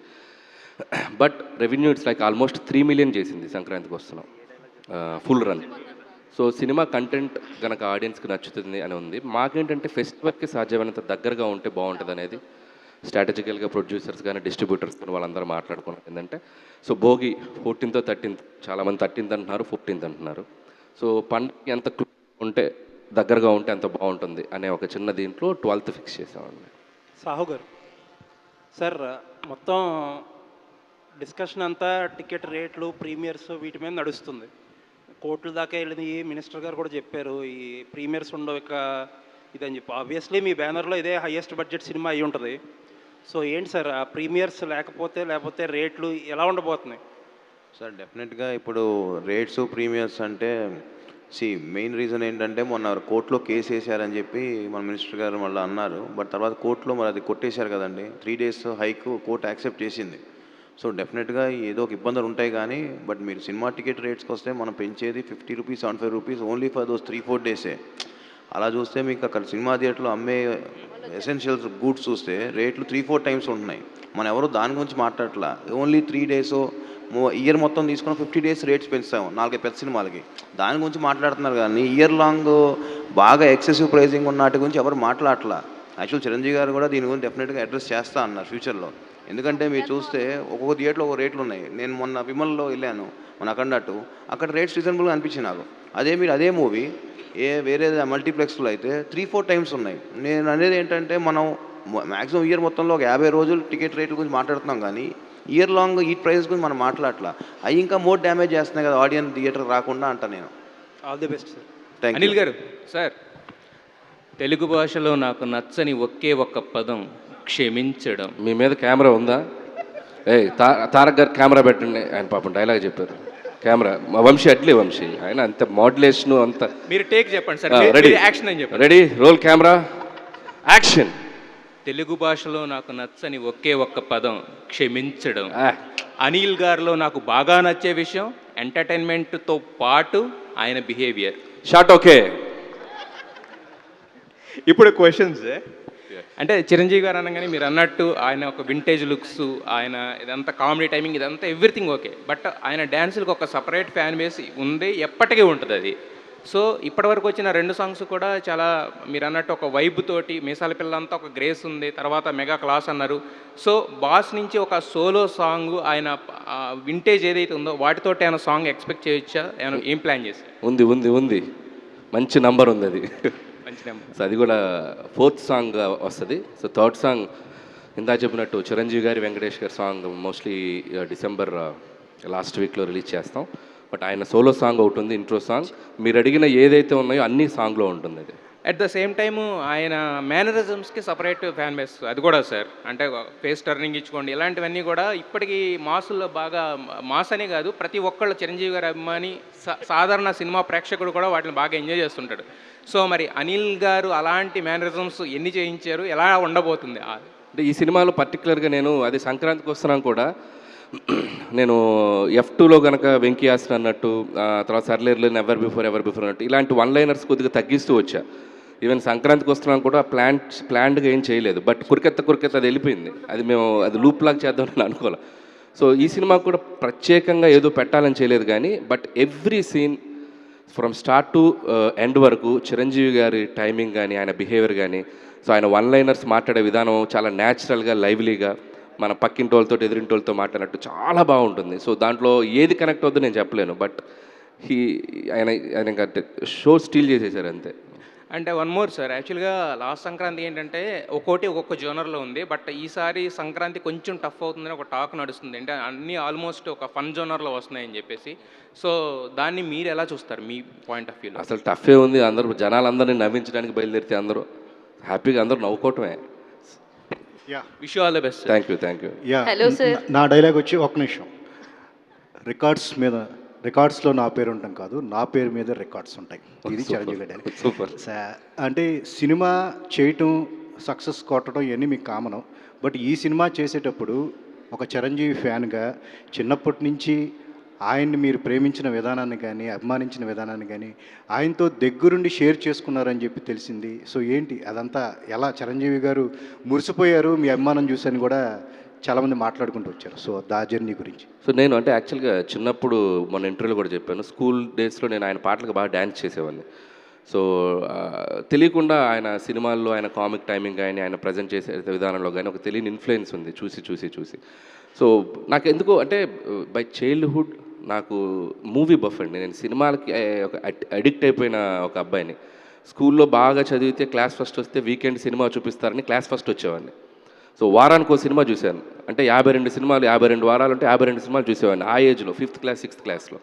But revenue it's like almost 3 million చేసింది సంక్రాంతికి వస్తున్నాం full run. So cinema content కనుక ఆడియన్స్కి నచ్చుతుంది అని ఉంది. మాకేంటంటే ఫెస్టివల్కి సాధ్యమైనంత దగ్గరగా ఉంటే బాగుంటుంది అనేది స్ట్రాటజికల్గా ప్రొడ్యూసర్స్ కానీ డిస్ట్రిబ్యూటర్స్ కానీ వాళ్ళందరూ మాట్లాడుకున్నారు. ఏంటంటే సో భోగి 14th 13th, చాలామంది 13th అంటున్నారు, 15th అంటున్నారు. సో పండుగ ఎంత ఉంటే దగ్గరగా ఉంటే అంత బాగుంటుంది అనే ఒక చిన్న దీంట్లో 12th ఫిక్స్ చేసామండి. సాహు గారు, సార్ మొత్తం డిస్కషన్ అంతా టికెట్ రేట్లు, ప్రీమియర్స్ వీటి మీద నడుస్తుంది. కోర్టుల దాకా వెళ్ళింది. మినిస్టర్ గారు కూడా చెప్పారు ఈ ప్రీమియర్స్ ఉండవు ఇక ఇదని చెప్పి. ఆబ్వియస్లీ మీ బ్యానర్లో ఇదే హైయెస్ట్ బడ్జెట్ సినిమా అయి ఉంటుంది. సో ఏంటి సార్ ఆ ప్రీమియర్స్ లేకపోతే రేట్లు ఎలా ఉండబోతున్నాయి? సార్ డెఫినెట్గా ఇప్పుడు రేట్స్ ప్రీమియర్స్ అంటే మెయిన్ రీజన్ ఏంటంటే మొన్న కోర్టులో కేసు వేసారని చెప్పి మన మినిస్టర్ గారు మళ్ళీ అన్నారు. బట్ తర్వాత కోర్టులో మరి అది కొట్టేశారు కదండి. 3 days హైక్ కోర్టు యాక్సెప్ట్ చేసింది. సో డెఫినెట్గా ఏదో ఒక ఇబ్బందులు ఉంటాయి కానీ బట్ మీరు సినిమా టికెట్ రేట్స్కి వస్తే మనం పెంచేది 50 rupees 75 rupees only for those 3-4 days. అలా చూస్తే మీకు అక్కడ సినిమా థియేటర్లో అమ్మే ఎసెన్షియల్స్ గూడ్స్ చూస్తే రేట్లు 3-4 times ఉంటున్నాయి. మనం ఎవరు దాని గురించి మాట్లాడట్లా. ఓన్లీ 3 days ఇయర్ మొత్తం తీసుకుని 50 days రేట్స్ పెంచుతాము 4 పెద్ద సినిమాలకి. దాని గురించి మాట్లాడుతున్నారు కానీ ఇయర్ లాంగ్ బాగా ఎక్సెసివ్ ప్రైజింగ్ ఉన్న వాటి గురించి ఎవరు మాట్లాడట్లా. యాక్చువల్ చిరంజీవి గారు కూడా దీని గురించి డెఫినెట్గా అడ్రస్ చేస్తా అన్నారు ఫ్యూచర్లో. ఎందుకంటే మీరు చూస్తే ఒక్కొక్క థియేటర్లో ఒక రేట్లు ఉన్నాయి. నేను మొన్న విమల్లో వెళ్ళాను, మన అన్నట్టు అక్కడ రేట్స్ రీజనబుల్గా అనిపించింది నాకు. మీరు అదే మూవీ వేరే మల్టీప్లెక్స్లో అయితే 3-4 times ఉన్నాయి. నేను అనేది ఏంటంటే మనం మ్యాక్సిమం ఇయర్ మొత్తంలో ఒక 50 రోజులు టికెట్ రేట్ల గురించి మాట్లాడుతున్నాం కానీ ఇయర్ లాంగ్ ఈ ప్రైస్ గురించి మనం మాట్లాడట్లా. అవి ఇంకా మోర్ డ్యామేజ్ చేస్తున్నాయి కదా ఆడియన్స్ థియేటర్ రాకుండా అంట. నేను all the best sir. Thank Anil garu sir, Telugu భాషలో నాకు నచ్చని ఒకే ఒక్క పదం క్షమించడం. మీ మీద కెమెరా ఉందా? తారక్ గారు కెమెరా పెట్టండి. ఆయన పాపం డైలాగ్ చెప్పారు. కెమెరా వంశీ అట్లే వంశీ ఆయన అంత మోడ్యులేషన్ అంత. మీరు టేక్ చెప్పండి సార్. రెడీ యాక్షన్ అని చెప్పండి. Ready, roll camera, action. Telugu భాషలో నాకు నచ్చని ఒకే ఒక్క పదం క్షమించడం. అనిల్ గారిలో నాకు బాగా నచ్చే విషయం ఎంటర్టైన్మెంట్తో పాటు ఆయన బిహేవియర్. Short okay. ఇప్పుడు క్వశ్చన్స్ అంటే చిరంజీవి గారు అనగానే మీరు అన్నట్టు ఆయన ఒక వింటేజ్ లుక్స్, ఆయన ఇదంతా కామెడీ టైమింగ్, ఇదంతా ఎవ్రీథింగ్ ఓకే. బట్ ఆయన డ్యాన్సులకు ఒక సపరేట్ ఫ్యాన్ బేస్ ఉంది, ఎప్పటికీ ఉంటుంది అది. సో ఇప్పటివరకు వచ్చిన 2 songs కూడా చాలా మీరు అన్నట్టు ఒక వైబ్ తోటి, మీసాల పిల్లంతా ఒక గ్రేస్ ఉంది, తర్వాత మెగా క్లాస్ అన్నారు. సో బాస్ నుంచి ఒక సోలో సాంగ్ ఆయన వింటేజ్ ఏదైతే ఉందో వాటితోటి ఆయన సాంగ్ ఎక్స్పెక్ట్ చేయొచ్చా? ఆయన ఏం ప్లాన్ చేశారు? ఉంది ఉంది ఉంది మంచి నంబర్ ఉంది అది. మంచి నెంబర్. సో అది కూడా 4th song వస్తుంది. సో 3rd song ఇందా చెప్పినట్టు చిరంజీవి గారి వెంకటేష్ గారి సాంగ్ మోస్ట్లీ డిసెంబర్ లాస్ట్ వీక్లో రిలీజ్ చేస్తాం. బట్ ఆయన సోలో సాంగ్ ఒకటి ఉంది, ఇంట్రో సాంగ్. మీరు అడిగిన ఏదైతే ఉన్నాయో అన్ని సాంగ్లో ఉంటుంది అది. అట్ ద సేమ్ టైము ఆయన మేనరిజమ్స్కి సపరేట్ ఫ్యాన్ బేస్ అది కూడా సార్. అంటే ఫేస్ టర్నింగ్ ఇచ్చుకోండి, ఇలాంటివన్నీ కూడా ఇప్పటికీ మాసుల్లో బాగా మాస్ అనే కాదు, ప్రతి ఒక్కళ్ళు చిరంజీవి గారి అభిమాని సాధారణ సినిమా ప్రేక్షకుడు కూడా వాటిని బాగా ఎంజాయ్ చేస్తుంటాడు. సో మరి అనిల్ గారు అలాంటి మేనరిజమ్స్ ఎన్ని చేయించారు, ఎలా ఉండబోతుంది? అంటే ఈ సినిమాలో పర్టికులర్గా నేను అది సంక్రాంతికి వస్తున్నాను కూడా, నేను F2లో కనుక వెంకీ హాసన్ అన్నట్టు, తర్వాత సర్లేర్లో ఎవర్ బిఫోర్ అన్నట్టు ఇలాంటి 1-liners కొద్దిగా తగ్గిస్తూ వచ్చా. ఈవెన్ సంక్రాంతికి వస్తున్నాను కూడా ప్లాన్డ్గా ఏం చేయలేదు. బట్ కురికెత్త అది వెళ్ళిపోయింది. అది లూప్ లాగా చేద్దామని అనుకోవాలి. సో ఈ సినిమా కూడా ప్రత్యేకంగా ఏదో పెట్టాలని చేయలేదు కానీ, but every scene from start to end వరకు చిరంజీవి గారి టైమింగ్ కానీ, ఆయన బిహేవియర్ కానీ, సో ఆయన 1-liners మాట్లాడే విధానం చాలా న్యాచురల్గా, లైవ్లీగా, మన పక్కింటి వాళ్ళతో ఎదురింటి వాళ్ళతో మాట్లాడినట్టు చాలా బాగుంటుంది. సో దాంట్లో ఏది కనెక్ట్ అవుతుందో నేను చెప్పలేను. బట్ ఆయన ఇంకా షో స్టీల్ చేసేసారు అంతే. అంటే వన్ మోర్ సార్, యాక్చువల్గా లాస్ట్ సంక్రాంతి ఏంటంటే ఒక్కొక్క జోనర్లో ఉంది. బట్ ఈసారి సంక్రాంతి కొంచెం టఫ్ అవుతుందని ఒక టాక్ నడుస్తుంది. అంటే అన్నీ ఆల్మోస్ట్ ఒక ఫన్ జోనర్లో వస్తున్నాయని చెప్పేసి. సో దాన్ని మీరు ఎలా చూస్తారు మీ పాయింట్ ఆఫ్ వ్యూలో? అసలు టఫే ఉంది. అందరూ జనాలందరినీ నవ్వించడానికి బయలుదేరితే అందరూ హ్యాపీగా అందరూ నవ్వుకోవటమే. Wish you all the best. Thank you. Hello sir. నా డైలాగ్ వచ్చి ఒక్క నిమిషం. రికార్డ్స్లో నా పేరు ఉంటాం కాదు, నా పేరు మీద రికార్డ్స్ ఉంటాయి. ఇది చిరంజీవి డైలాగ్. సూపర్. అంటే సినిమా చేయటం, సక్సెస్ కొట్టడం ఇవన్నీ మీకు కామను. బట్ ఈ సినిమా చేసేటప్పుడు ఒక చిరంజీవి ఫ్యాన్గా చిన్నప్పటి నుంచి ఆయన్ని మీరు ప్రేమించిన విధానాన్ని కానీ, అభిమానించిన విధానాన్ని కానీ ఆయనతో దగ్గరుండి షేర్ చేసుకున్నారని చెప్పి తెలిసింది. సో ఏంటి అదంతా, ఎలా చిరంజీవి గారు మురిసిపోయారు మీ అభిమానం చూసని కూడా చాలామంది మాట్లాడుకుంటూ వచ్చారు. సో దా జర్నీ గురించి. సో నేను అంటే యాక్చువల్గా చిన్నప్పుడు మొన్న ఇంటర్వ్యూలో కూడా చెప్పాను, స్కూల్ డేస్లో నేను ఆయన పాటలకు బాగా డ్యాన్స్ చేసేవాడిని. సో తెలియకుండా ఆయన సినిమాల్లో ఆయన కామిక్ టైమింగ్ కానీ, ఆయన ప్రజెంట్ చేసే విధానంలో కానీ ఒక తెలియని ఇన్ఫ్లుయెన్స్ ఉంది చూసి. సో నాకు ఎందుకో అంటే బై చైల్డ్హుడ్ నాకు మూవీ బఫ్ అండి. నేను సినిమాలకి ఒక అడిక్ట్ అయిపోయిన ఒక అబ్బాయిని. స్కూల్లో బాగా చదివితే క్లాస్ ఫస్ట్ వస్తే వీకెండ్ సినిమా చూపిస్తారని క్లాస్ ఫస్ట్ వచ్చేవాడిని. సో వారానికి ఒక సినిమా చూశాను. అంటే 52 సినిమాలు, 52 వారాలు అంటే 52 సినిమాలు చూసేవాడిని ఆ ఏజ్లో, 5th క్లాస్ 6th క్లాస్లో.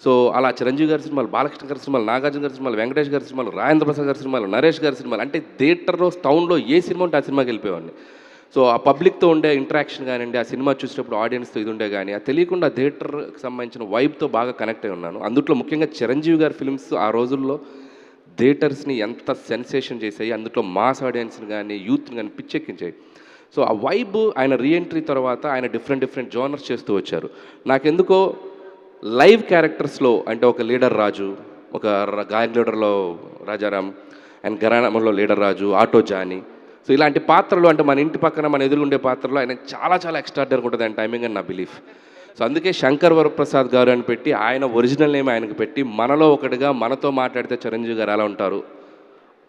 సో అలా చిరంజీవి గారి సినిమాలు, బాలకృష్ణ గారి సినిమాలు, నాగార్జున గారి సినిమాలు, వెంకటేష్ గారి సినిమాలు, రాజేంద్ర ప్రసాద్ గారి సినిమాలు, నరేష్ గారి సినిమాలు, అంటే థియేటర్లో టౌన్లో ఏ సినిమా ఉంటే ఆ సినిమాకి వెళ్ళిపోయేవాడిని. సో ఆ పబ్లిక్తో ఉండే ఇంటరాక్షన్ కానివ్వండి, ఆ సినిమా చూసేటప్పుడు ఆడియన్స్తో ఇది ఉండే కానీ, ఆ తెలియకుండా థియేటర్కి సంబంధించిన వైబ్తో బాగా కనెక్ట్ అయి ఉన్నాను. అందులో ముఖ్యంగా చిరంజీవి గారి ఫిల్మ్స్ ఆ రోజుల్లో థియేటర్స్ని ఎంత సెన్సేషన్ చేసాయి, అందులో మాస్ ఆడియన్స్ని కానీ, యూత్ని కానీ పిచ్చెక్కించాయి. సో ఆ వైబ్ ఆయన రీఎంట్రీ తర్వాత ఆయన డిఫరెంట్ జోనర్స్ చేస్తూ వచ్చారు. నాకెందుకో లైవ్ క్యారెక్టర్స్లో అంటే ఒక లీడర్ రాజు, ఒక గాయన్ లీడర్లో రాజారాం, అండ్ గరానంలో leader Raju, auto Johnny, so ఇలాంటి పాత్రలు అంటే మన ఇంటి పక్కన మన ఎదురుగుండే పాత్రలో ఆయన చాలా ఎక్స్ట్రాడనరీ ఉంటుంది ఆయన టైమింగ్ అని నా బిలీఫ్. సో అందుకే శంకర్ వరప్రసాద్ గారు అని పెట్టి ఆయన ఒరిజినల్ నేమ్ ఆయనకు పెట్టి మనలో ఒకటిగా మనతో మాట్లాడితే చిరంజీవి గారు ఎలా ఉంటారు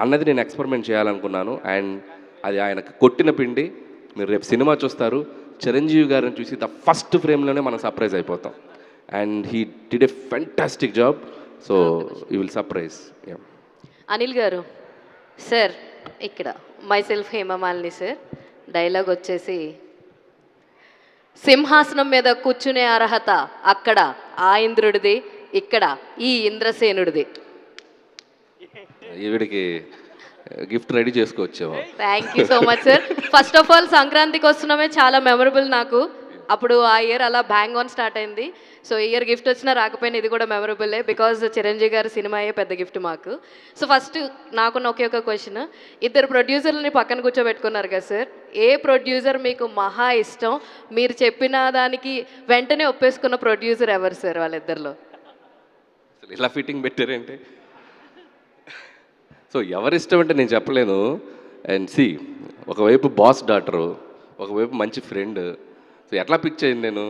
అన్నది నేను ఎక్స్పెరిమెంట్ చేయాలనుకున్నాను. అండ్ అది ఆయనకు కొట్టిన పిండి. మీరు రేపు సినిమా చూస్తారు, చిరంజీవి గారిని చూసి ద ఫస్ట్ ఫ్రేమ్లోనే మనం సర్ప్రైజ్ అయిపోతాం. And he did a fantastic job. So you will surprise. Anil garu sir, ఇక్కడ మైసెల్ఫ్ హేమమాలిని సార్, డైలాగ్ వచ్చేసి సింహాసనం మీద కూర్చునే అర్హత అక్కడ ఆ ఇంద్రుడిది, ఇక్కడ ఈ ఇంద్రసేనుడిది. ఈవిడికి గిఫ్ట్ రెడీ చేసుకోవచ్చేమో. Thank you so much sir. First of all సంక్రాంతికి వస్తున్నామే చాలా మెమరబుల్ నాకు. అప్పుడు ఆ ఇయర్ అలా బ్యాంగ్ ఆన్ స్టార్ట్ అయింది. సో ఇయర్ గిఫ్ట్ వచ్చినా రాకపోయినా ఇది కూడా మెమరబుల్లే, బికాజ్ చిరంజీవి గారి సినిమాయే పెద్ద గిఫ్ట్ మాకు. సో ఫస్ట్ నాకున్న ఒకే ఒక క్వశ్చన్, ఇద్దరు ప్రొడ్యూసర్లని పక్కన కూర్చోబెట్టుకున్నారు కదా సార్, ఏ ప్రొడ్యూసర్ మీకు మహా ఇష్టం? మీరు చెప్పిన దానికి వెంటనే ఒప్పేసుకున్న ప్రొడ్యూసర్ ఎవరు సార్ వాళ్ళిద్దరిలో? ఇలా ఫిట్టింగ్ పెట్టారేంటి? సో ఎవరిష్టం అంటే నేను చెప్పలేను. అండ్ సి, ఒకవైపు బాస్ డాటరు, ఒకవైపు మంచి ఫ్రెండ్. సో ఎట్లా పిక్ చేయండి నేను?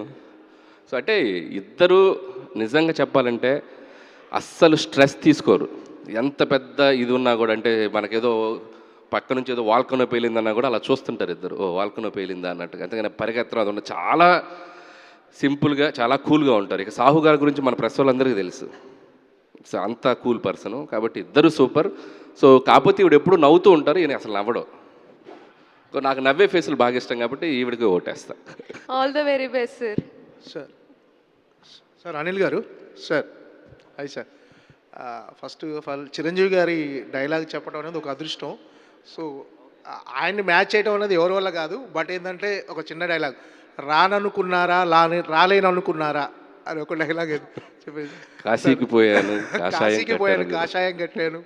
సో అంటే ఇద్దరు నిజంగా చెప్పాలంటే అస్సలు స్ట్రెస్ తీసుకోరు. ఎంత పెద్ద ఇది ఉన్నా కూడా, అంటే మనకేదో పక్క నుంచి ఏదో వాల్కనో పేలిందన్నా కూడా అలా చూస్తుంటారు ఇద్దరు, ఓ వాల్కనో పేలిందా అన్నట్టుగా. అంతేగాని పరిగెత్తడం అది ఉన్న చాలా సింపుల్గా, చాలా కూల్గా ఉంటారు. ఇక సాహు గారి గురించి మన ప్రెస్ వాళ్ళందరికీ తెలుసు. సో అంత కూల్ పర్సను. కాబట్టి ఇద్దరు సూపర్. సో కాకపోతే ఈవిడ ఎప్పుడు నవ్వుతూ ఉంటారు, ఈయన అసలు నవ్వడం. సో నాకు నవ్వే ఫేసులు బాగా ఇష్టం కాబట్టి ఈవిడికి ఓటేస్తా. All the very best sir. Sir sir Anil garu sir, hi sir. First of all Chiranjeevi గారి డైలాగ్ చెప్పడం అనేది ఒక అదృష్టం. సో ఆయన్ని మ్యాచ్ చేయడం అనేది ఎవరి వల్ల కాదు. బట్ ఏంటంటే ఒక చిన్న డైలాగ్, రాననుకున్నారా రాలేననుకున్నారా అని ఒక డైలాగ్ చెప్పేది. కాశీకి పోయాను, కాషాయం కట్టాను,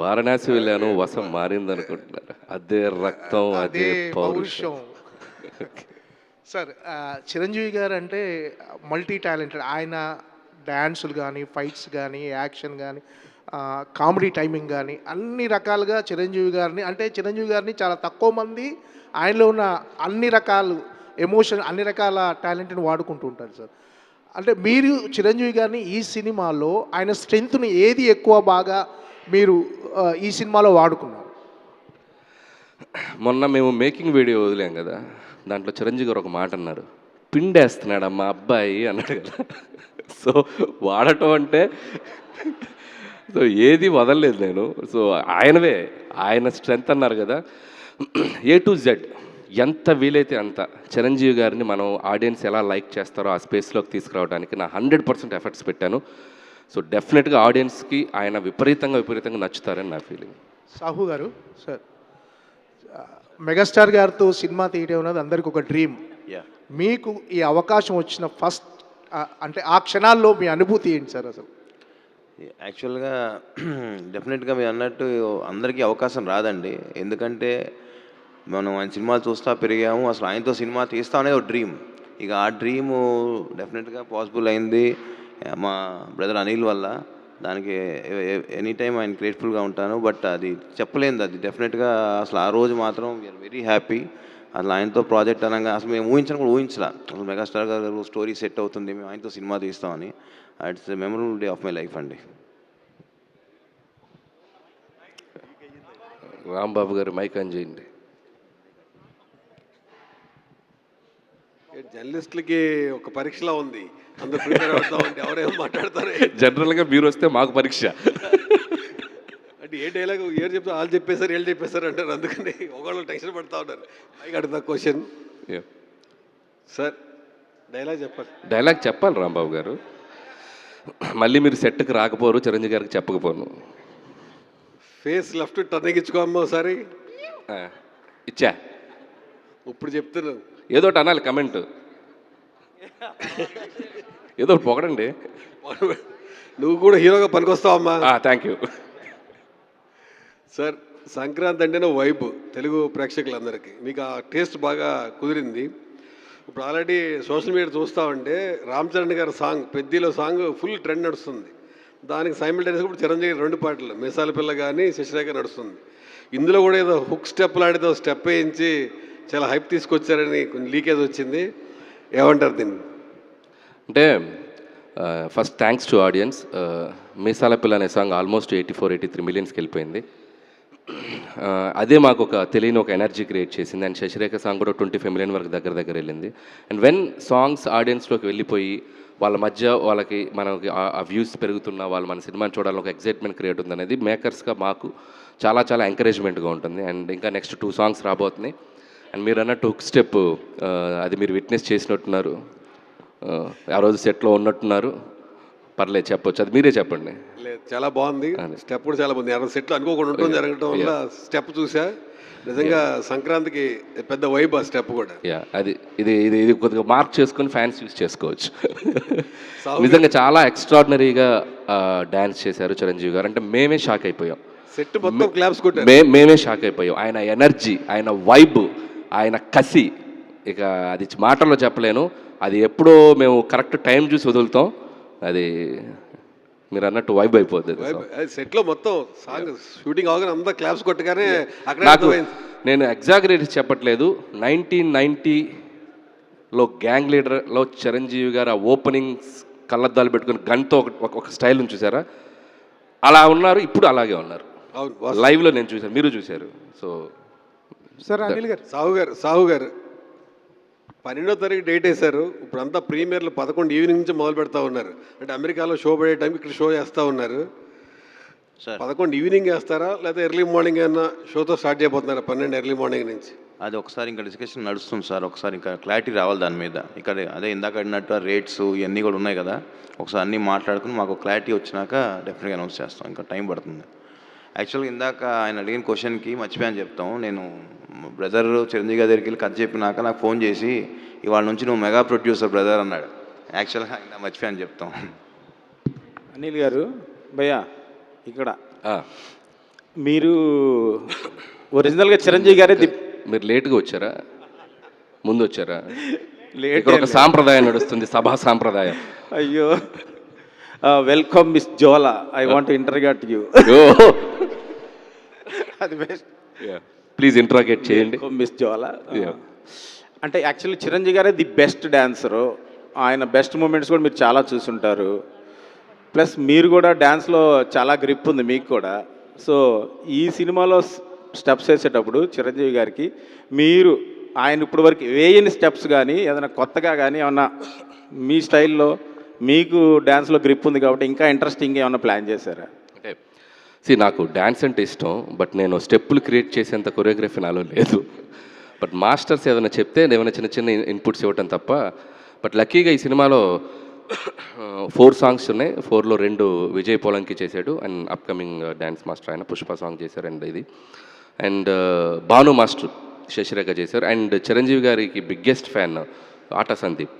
వారణాసి వెళ్ళాను, వసం మారింది అనుకుంటున్నారు. అదే రక్తం, అదే పౌరుషం. సార్ చిరంజీవి గారు అంటే మల్టీ టాలెంటెడ్. ఆయన డ్యాన్సులు కానీ, ఫైట్స్ కానీ, యాక్షన్ కానీ, కామెడీ టైమింగ్ కానీ అన్ని రకాలుగా చిరంజీవి గారిని, అంటే చిరంజీవి గారిని చాలా తక్కువ మంది ఆయనలో ఉన్న అన్ని రకాలు ఎమోషన్, అన్ని రకాల టాలెంట్ని వాడుకుంటూ ఉంటారు సార్. అంటే మీరు చిరంజీవి గారిని ఈ సినిమాలో ఆయన స్ట్రెంగ్త్ని ఏది ఎక్కువ బాగా మీరు ఈ సినిమాలో వాడుకున్నారు? మొన్న మేము మేకింగ్ వీడియో వదిలాం కదా, దాంట్లో చిరంజీవి గారు ఒక మాట అన్నారు, పిండేస్తున్నాడు మా అబ్బాయి అన్నాడు కదా. సో వాడటం అంటే సో ఏది వదలలేదు నేను. సో ఆయనవే, ఆయన స్ట్రెంగ్త్ అన్నారు కదా, A to Z ఎంత వీలైతే అంత చిరంజీవి గారిని మనం ఆడియన్స్ ఎలా లైక్ చేస్తారో ఆ స్పేస్లోకి తీసుకురావడానికి నా 100% ఎఫర్ట్స్ పెట్టాను. సో డెఫినెట్గా ఆడియన్స్కి ఆయన విపరీతంగా నచ్చుతారని నా ఫీలింగ్. సాహు గారు సార్, మెగాస్టార్ గారితో సినిమా తీయడం అనేది అందరికి ఒక డ్రీమ్. మీకు ఈ అవకాశం వచ్చిన ఫస్ట్ అంటే ఆ క్షణాల్లో మీ అనుభూతి ఏంటి సార్ అసలు? యాక్చువల్గా డెఫినెట్గా మీరు అన్నట్టు అందరికీ అవకాశం రాదండి. ఎందుకంటే మనం ఆయన సినిమాలు చూస్తూ పెరిగాము. అసలు ఆయనతో సినిమా తీస్తాం అనేది ఒక డ్రీమ్. ఇక ఆ డ్రీము డెఫినెట్గా పాసిబుల్ అయింది మా బ్రదర్ అనిల్ వల్ల. దానికి ఎనీ టైం ఆయన గ్రేట్ఫుల్గా ఉంటాను. బట్ అది చెప్పలేనిది, అది డెఫినెట్గా అసలు ఆ రోజు మాత్రం వీఆర్ వెరీ హ్యాపీ. అసలు ఆయనతో ప్రాజెక్ట్ అనగా అసలు మేము ఊహించలా. అసలు మెగాస్టార్ గారు స్టోరీ సెట్ అవుతుంది, మేము ఆయనతో సినిమా తీస్తామని. It's a memorable day of my life అండి. రాంబాబు గారు మైక్ ఆన్ చేయండి. జర్నలిస్టులకి ఒక పరీక్షలా ఉంది, అందరూ ప్రిపేర్ అవుతామంటే ఎవరేమో మాట్లాడతారు. జనరల్గా మీరు వస్తే మాకు పరీక్ష. అంటే ఏ డైలాగ్ ఏరు చెప్తా, వాళ్ళు చెప్పేశారు వీళ్ళు చెప్పేశారు అంటారు. అందుకని ఒకళ్ళు టెన్షన్ పడుతూ ఉంటారు. పైకి అడుగుతా క్వశ్చన్ సార్, డైలాగ్ చెప్పాలి రాంబాబు గారు. మళ్ళీ మీరు సెట్కి రాకపోరు, చిరంజీవి గారికి చెప్పకపోను. ఫేస్ లెఫ్ట్ టర్నింగ్ ఇచ్చుకోమ్మా ఒకసారి. ఇచ్చా, ఇప్పుడు చెప్తున్నాను. ఏదో ఒకటి అనాలి, కమెంట్ ఏదో ఒకటి పొగడండి. నువ్వు కూడా హీరోగా పనికొస్తావమ్మా. Thank you sir. సంక్రాంతి అంటేనే వైబ్ తెలుగు ప్రేక్షకులందరికీ. మీకు ఆ టేస్ట్ బాగా కుదిరింది. ఇప్పుడు ఆల్రెడీ సోషల్ మీడియా చూస్తామంటే రామ్ చరణ్ గారి సాంగ్ పెద్దిలో సాంగ్ ఫుల్ ట్రెండ్ నడుస్తుంది. దానికి సైమిల్టేనియస్గా ఇప్పుడు చిరంజీవి 2 పాటలు మీసాల పిల్ల కానీ శశిరేఖ నడుస్తుంది. ఇందులో కూడా ఏదో హుక్ స్టెప్ లాంటిదో స్టెప్ వేయించి చాలా హైప్ తీసుకొచ్చారని కొంచెం లీకేజ్ వచ్చింది. ఏమంటారు దీన్ని? అంటే ఫస్ట్ థ్యాంక్స్ టు ఆడియన్స్. మీసాల పిల్ల అనే సాంగ్ ఆల్మోస్ట్ 84-83 మిలియన్స్కి వెళ్ళిపోయింది. అదే మాకు ఒక తెలియని ఒక ఎనర్జీ క్రియేట్ చేసింది. అండ్ శశిరేఖ సాంగ్ కూడా 25 మిలియన్ వరకు దగ్గర వెళ్ళింది. అండ్ వెన్ సాంగ్స్ ఆడియన్స్లోకి వెళ్ళిపోయి వాళ్ళ మధ్య వాళ్ళకి మనకి ఆ వ్యూస్ పెరుగుతున్నా వాళ్ళు మన సినిమాని చూడాలని ఒక ఎక్సైట్మెంట్ క్రియేట్ ఉంది అనేది మేకర్స్గా మాకు చాలా ఎంకరేజ్మెంట్గా ఉంటుంది. అండ్ ఇంకా నెక్స్ట్ 2 సాంగ్స్ రాబోతున్నాయి. అండ్ మీరు అన్నట్టు హుక్ స్టెప్ అది మీరు విట్నెస్ చేసినట్టున్నారు, ఆ రోజు సెట్లో ఉన్నట్టున్నారు. పర్లేదు చెప్పొచ్చు, అది మీరే చెప్పండి. లేదు చాలా బాగుంది, స్టెప్ కూడా చాలా బాగుంది. 60 సెట్లు అనుకోకుండా ఉండటం జరగడం వల్ల స్టెప్ చూసా, నిజంగా సంక్రాంతికి పెద్ద వైబ్ ఆ స్టెప్ కూడా. అది ఇది కొద్దిగా మార్క్ చేసుకొని ఫ్యాన్స్ యూస్ చేసుకోవచ్చు. నిజంగా చాలా ఎక్స్ట్రాడినరీగా డ్యాన్స్ చేశారు చిరంజీవి గారు. అంటే మేమే షాక్ అయిపోయాం, సెట్ మొత్తం క్లాప్స్ కొట్టారు. మేమే షాక్ అయిపోయాం. ఆయన ఎనర్జీ, ఆయన వైబ్, ఆయన కసి, ఇక అది మాటల్లో చెప్పలేను. అది ఎప్పుడో మేము కరెక్ట్ టైం చూసి వదులుతాం, అది మీరు అన్నట్టు వైబ్ అయిపోతుంది. సెట్లో మొత్తం సాంగ్ షూటింగ్ అవగానే అంతా క్లాప్స్ కొట్టగానే అక్కడ నాకు నేను ఎగ్జాగరేట్ చెప్పట్లేదు. 1990లో గ్యాంగ్ లీడర్లో చిరంజీవి గారు ఆ ఓపెనింగ్ కళ్ళద్దాలు పెట్టుకుని గన్తో ఒక స్టైల్ చూసారా, అలా ఉన్నారు. ఇప్పుడు అలాగే ఉన్నారు. లైవ్లో నేను చూశాను, మీరు చూశారు. సో సార్ అనిల్ గారు, సాహు గారు 12వ తారీఖు డేట్ వేశారు. ఇప్పుడు అంతా ప్రీమియర్లు 11 ఈవినింగ్ నుంచి మొదలు పెడతా ఉన్నారు. అంటే అమెరికాలో షో పడే టైంకి ఇక్కడ షో చేస్తూ ఉన్నారు. 11 ఈవినింగ్ వేస్తారా లేదా ఎర్లీ మార్నింగ్ ఏమన్నా షోతో స్టార్ట్ చేయబోతున్నారా? 12 ఎర్లీ మార్నింగ్ నుంచి అది ఒకసారి ఇంకా డిస్కషన్ నడుస్తుంది సార్. ఒకసారి ఇంకా క్లారిటీ రావాలి దాని మీద. ఇక్కడ అదే ఇందాక అడిగినట్టు రేట్స్ ఇవన్నీ కూడా ఉన్నాయి కదా, ఒకసారి అన్నీ మాట్లాడుకుని మాకు క్లారిటీ వచ్చినాక డెఫినెట్గా అనౌన్స్ చేస్తాం. ఇంకా టైం పడుతుంది. యాక్చువల్గా ఇందాక ఆయన అడిగిన క్వశ్చన్కి మర్చిపోయాను చెప్తాం. నేను బ్రదర్ చిరంజీవి గారి దగ్గరికి వెళ్ళి కథ చెప్పినాక నాకు ఫోన్ చేసి ఇవాళ నుంచి నువ్వు మెగా ప్రొడ్యూసర్ బ్రదర్ అన్నాడు. యాక్చువల్గా ఆయన మర్చిపోయాను చెప్తాం. అనిల్ గారు భయ్యా, ఇక్కడ మీరు ఒరిజినల్గా చిరంజీవి గారే మీరు లేట్గా వచ్చారా, ముందు వచ్చారా? ఇక్కడ ఒక సాంప్రదాయం నడుస్తుంది, సభా సాంప్రదాయం. అయ్యో, welcome miss Jola, I want to interrogate you. అది బెస్ట్, ప్లీజ్ ఇంటరాగేట్ చేయండి మిస్ జోలా. అంటే యాక్చువల్లీ చిరంజీవి గారే ది బెస్ట్ డాన్సరు. ఆయన బెస్ట్ మూమెంట్స్ కూడా మీరు చాలా చూసుంటారు. ప్లస్ మీరు కూడా డ్యాన్స్లో చాలా గ్రిప్ ఉంది మీకు కూడా. సో ఈ సినిమాలో స్టెప్స్ వేసేటప్పుడు చిరంజీవి గారికి మీరు ఆయన ఇప్పుడు వరకు వేయని స్టెప్స్ కానీ ఏదైనా కొత్తగా కానీ ఏమన్నా మీ స్టైల్లో మీకు డ్యాన్స్లో గ్రిప్ ఉంది కాబట్టి ఇంకా ఇంట్రెస్టింగ్ ఏమన్నా ప్లాన్ చేశారా? అంటే నాకు డ్యాన్స్ అంటే ఇష్టం, బట్ నేను స్టెప్పులు క్రియేట్ చేసేంత కొరియోగ్రఫీ నాలో లేదు. బట్ మాస్టర్స్ ఏదైనా చెప్తే ఏమైనా చిన్న ఇన్పుట్స్ ఇవ్వటం తప్ప. బట్ లక్కీగా ఈ సినిమాలో 4 సాంగ్స్ ఉన్నాయి. 4లో 2 విజయ్ పోలంకి చేశాడు అండ్ అప్కమింగ్ డ్యాన్స్ మాస్టర్ ఆయన పుష్ప సాంగ్ చేశారు. అండ్ భాను మాస్టర్ శశిరేఖ చేశారు. అండ్ చిరంజీవి గారికి బిగ్గెస్ట్ ఫ్యాన్ ఆటా సందీప్,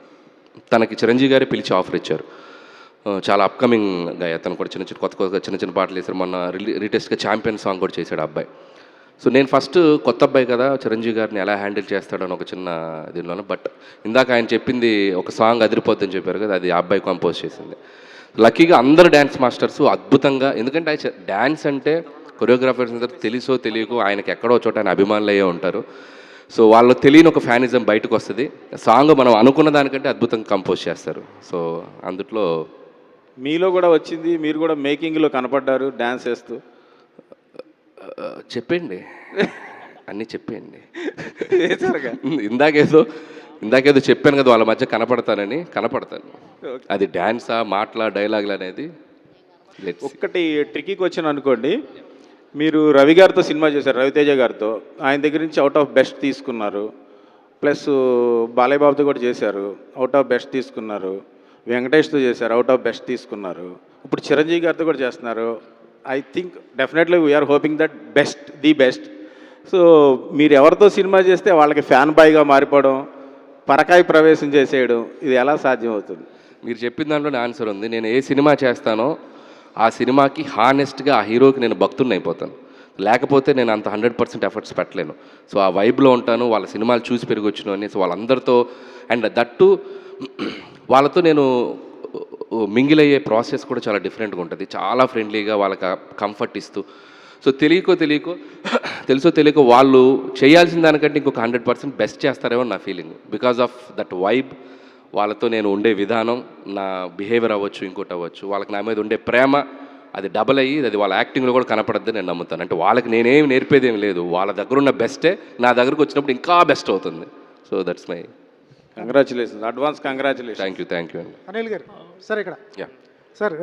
తనకి చిరంజీవి గారే పిలిచి ఆఫర్ ఇచ్చారు. చాలా అప్కమింగ్ గాయ, అతను కూడా కొత్త చిన్న పాటలు వేశారు. మొన్న రీటెస్ట్గా ఛాంపియన్ సాంగ్ కూడా చేశాడు ఆ అబ్బాయి. సో నేను ఫస్ట్ కొత్త అబ్బాయి కదా, చిరంజీవి గారిని ఎలా హ్యాండిల్ చేస్తాడని ఒక చిన్న దీనిలోనే. బట్ ఇందాక ఆయన చెప్పింది ఒక సాంగ్ అదిరిపోద్దని చెప్పారు కదా, అది ఆ అబ్బాయి కంపోజ్ చేసింది. లక్కీగా అందరు డ్యాన్స్ మాస్టర్స్ అద్భుతంగా, ఎందుకంటే డ్యాన్స్ అంటే కొరియోగ్రాఫర్స్ అందరూ తెలుసో తెలియకో ఆయనకి ఎక్కడో చోట ఆయన అభిమానులు అయ్యే ఉంటారు. సో వాళ్ళు తెలియని ఒక ఫ్యానిజం బయటకు వస్తుంది. సాంగ్ మనం అనుకున్న దానికంటే అద్భుతంగా కంపోజ్ చేస్తారు. సో అందుట్లో మీలో కూడా వచ్చింది, మీరు కూడా మేకింగ్లో కనపడ్డారు డ్యాన్స్ వేస్తూ. చెప్పండి, అన్నీ చెప్పండి. ఇందాకేదో చెప్పాను కదా వాళ్ళ మధ్య కనపడతాను. అది డ్యాన్సా మాటలా డైలాగులు అనేది ఒక్కటి ట్రిక్కీ క్వశ్చన్ అనుకోండి. మీరు రవి గారితో సినిమా చేశారు, రవితేజ గారితో. ఆయన దగ్గర నుంచి అవుట్ ఆఫ్ బెస్ట్ తీసుకున్నారు. ప్లస్ బాలయ్య బాబుతో కూడా చేశారు, అవుట్ ఆఫ్ బెస్ట్ తీసుకున్నారు. వెంకటేష్తో చేశారు, అవుట్ ఆఫ్ బెస్ట్ తీసుకున్నారు. ఇప్పుడు చిరంజీవి గారితో కూడా చేస్తున్నారు. I think definitely we're hoping that the best. So మీరు ఎవరితో సినిమా చేస్తే వాళ్ళకి ఫ్యాన్ బాయ్గా మారిపోవడం, పరకాయ ప్రవేశం చేసేయడం, ఇది ఎలా సాధ్యం అవుతుంది? మీరు చెప్పిన దాంట్లోనే ఆన్సర్ ఉంది. నేను ఏ సినిమా చేస్తానో ఆ సినిమాకి హానెస్ట్గా ఆ హీరోకి నేను భక్తుడిని అయిపోతాను. లేకపోతే నేను అంత 100% ఎఫర్ట్స్ పెట్టలేను. సో ఆ వైబ్లో ఉంటాను, వాళ్ళ సినిమాలు చూసి పెరిగొచ్చిన అని. సో వాళ్ళందరితో అండ్ దట్టు వాళ్ళతో నేను మింగిల్ అయ్యే ప్రాసెస్ కూడా చాలా డిఫరెంట్గా ఉంటుంది. చాలా ఫ్రెండ్లీగా వాళ్ళకి కంఫర్ట్ ఇస్తూ. సో తెలుసో తెలియకో వాళ్ళు చేయాల్సిన దానికంటే ఇంకొక 100% బెస్ట్ చేస్తారేమో నా feeling. Because of that vibe, వాళ్ళతో నేను ఉండే విధానం, నా బిహేవియర్ అవ్వచ్చు, ఇంకోటి అవ్వచ్చు, వాళ్ళకి నా మీద ఉండే ప్రేమ అది డబల్ అయ్యి అది వాళ్ళ యాక్టింగ్లో కూడా కనపడద్దని నేను నమ్ముతాను. అంటే వాళ్ళకి నేనేమి నేర్పేదేం లేదు, వాళ్ళ దగ్గర ఉన్న బెస్టే నా దగ్గరకు వచ్చినప్పుడు ఇంకా బెస్ట్ అవుతుంది. So that's my congratulations, advance congratulation. Thank you అండి. అనిల్ గారు సార్ ఇక్కడ యా సార్,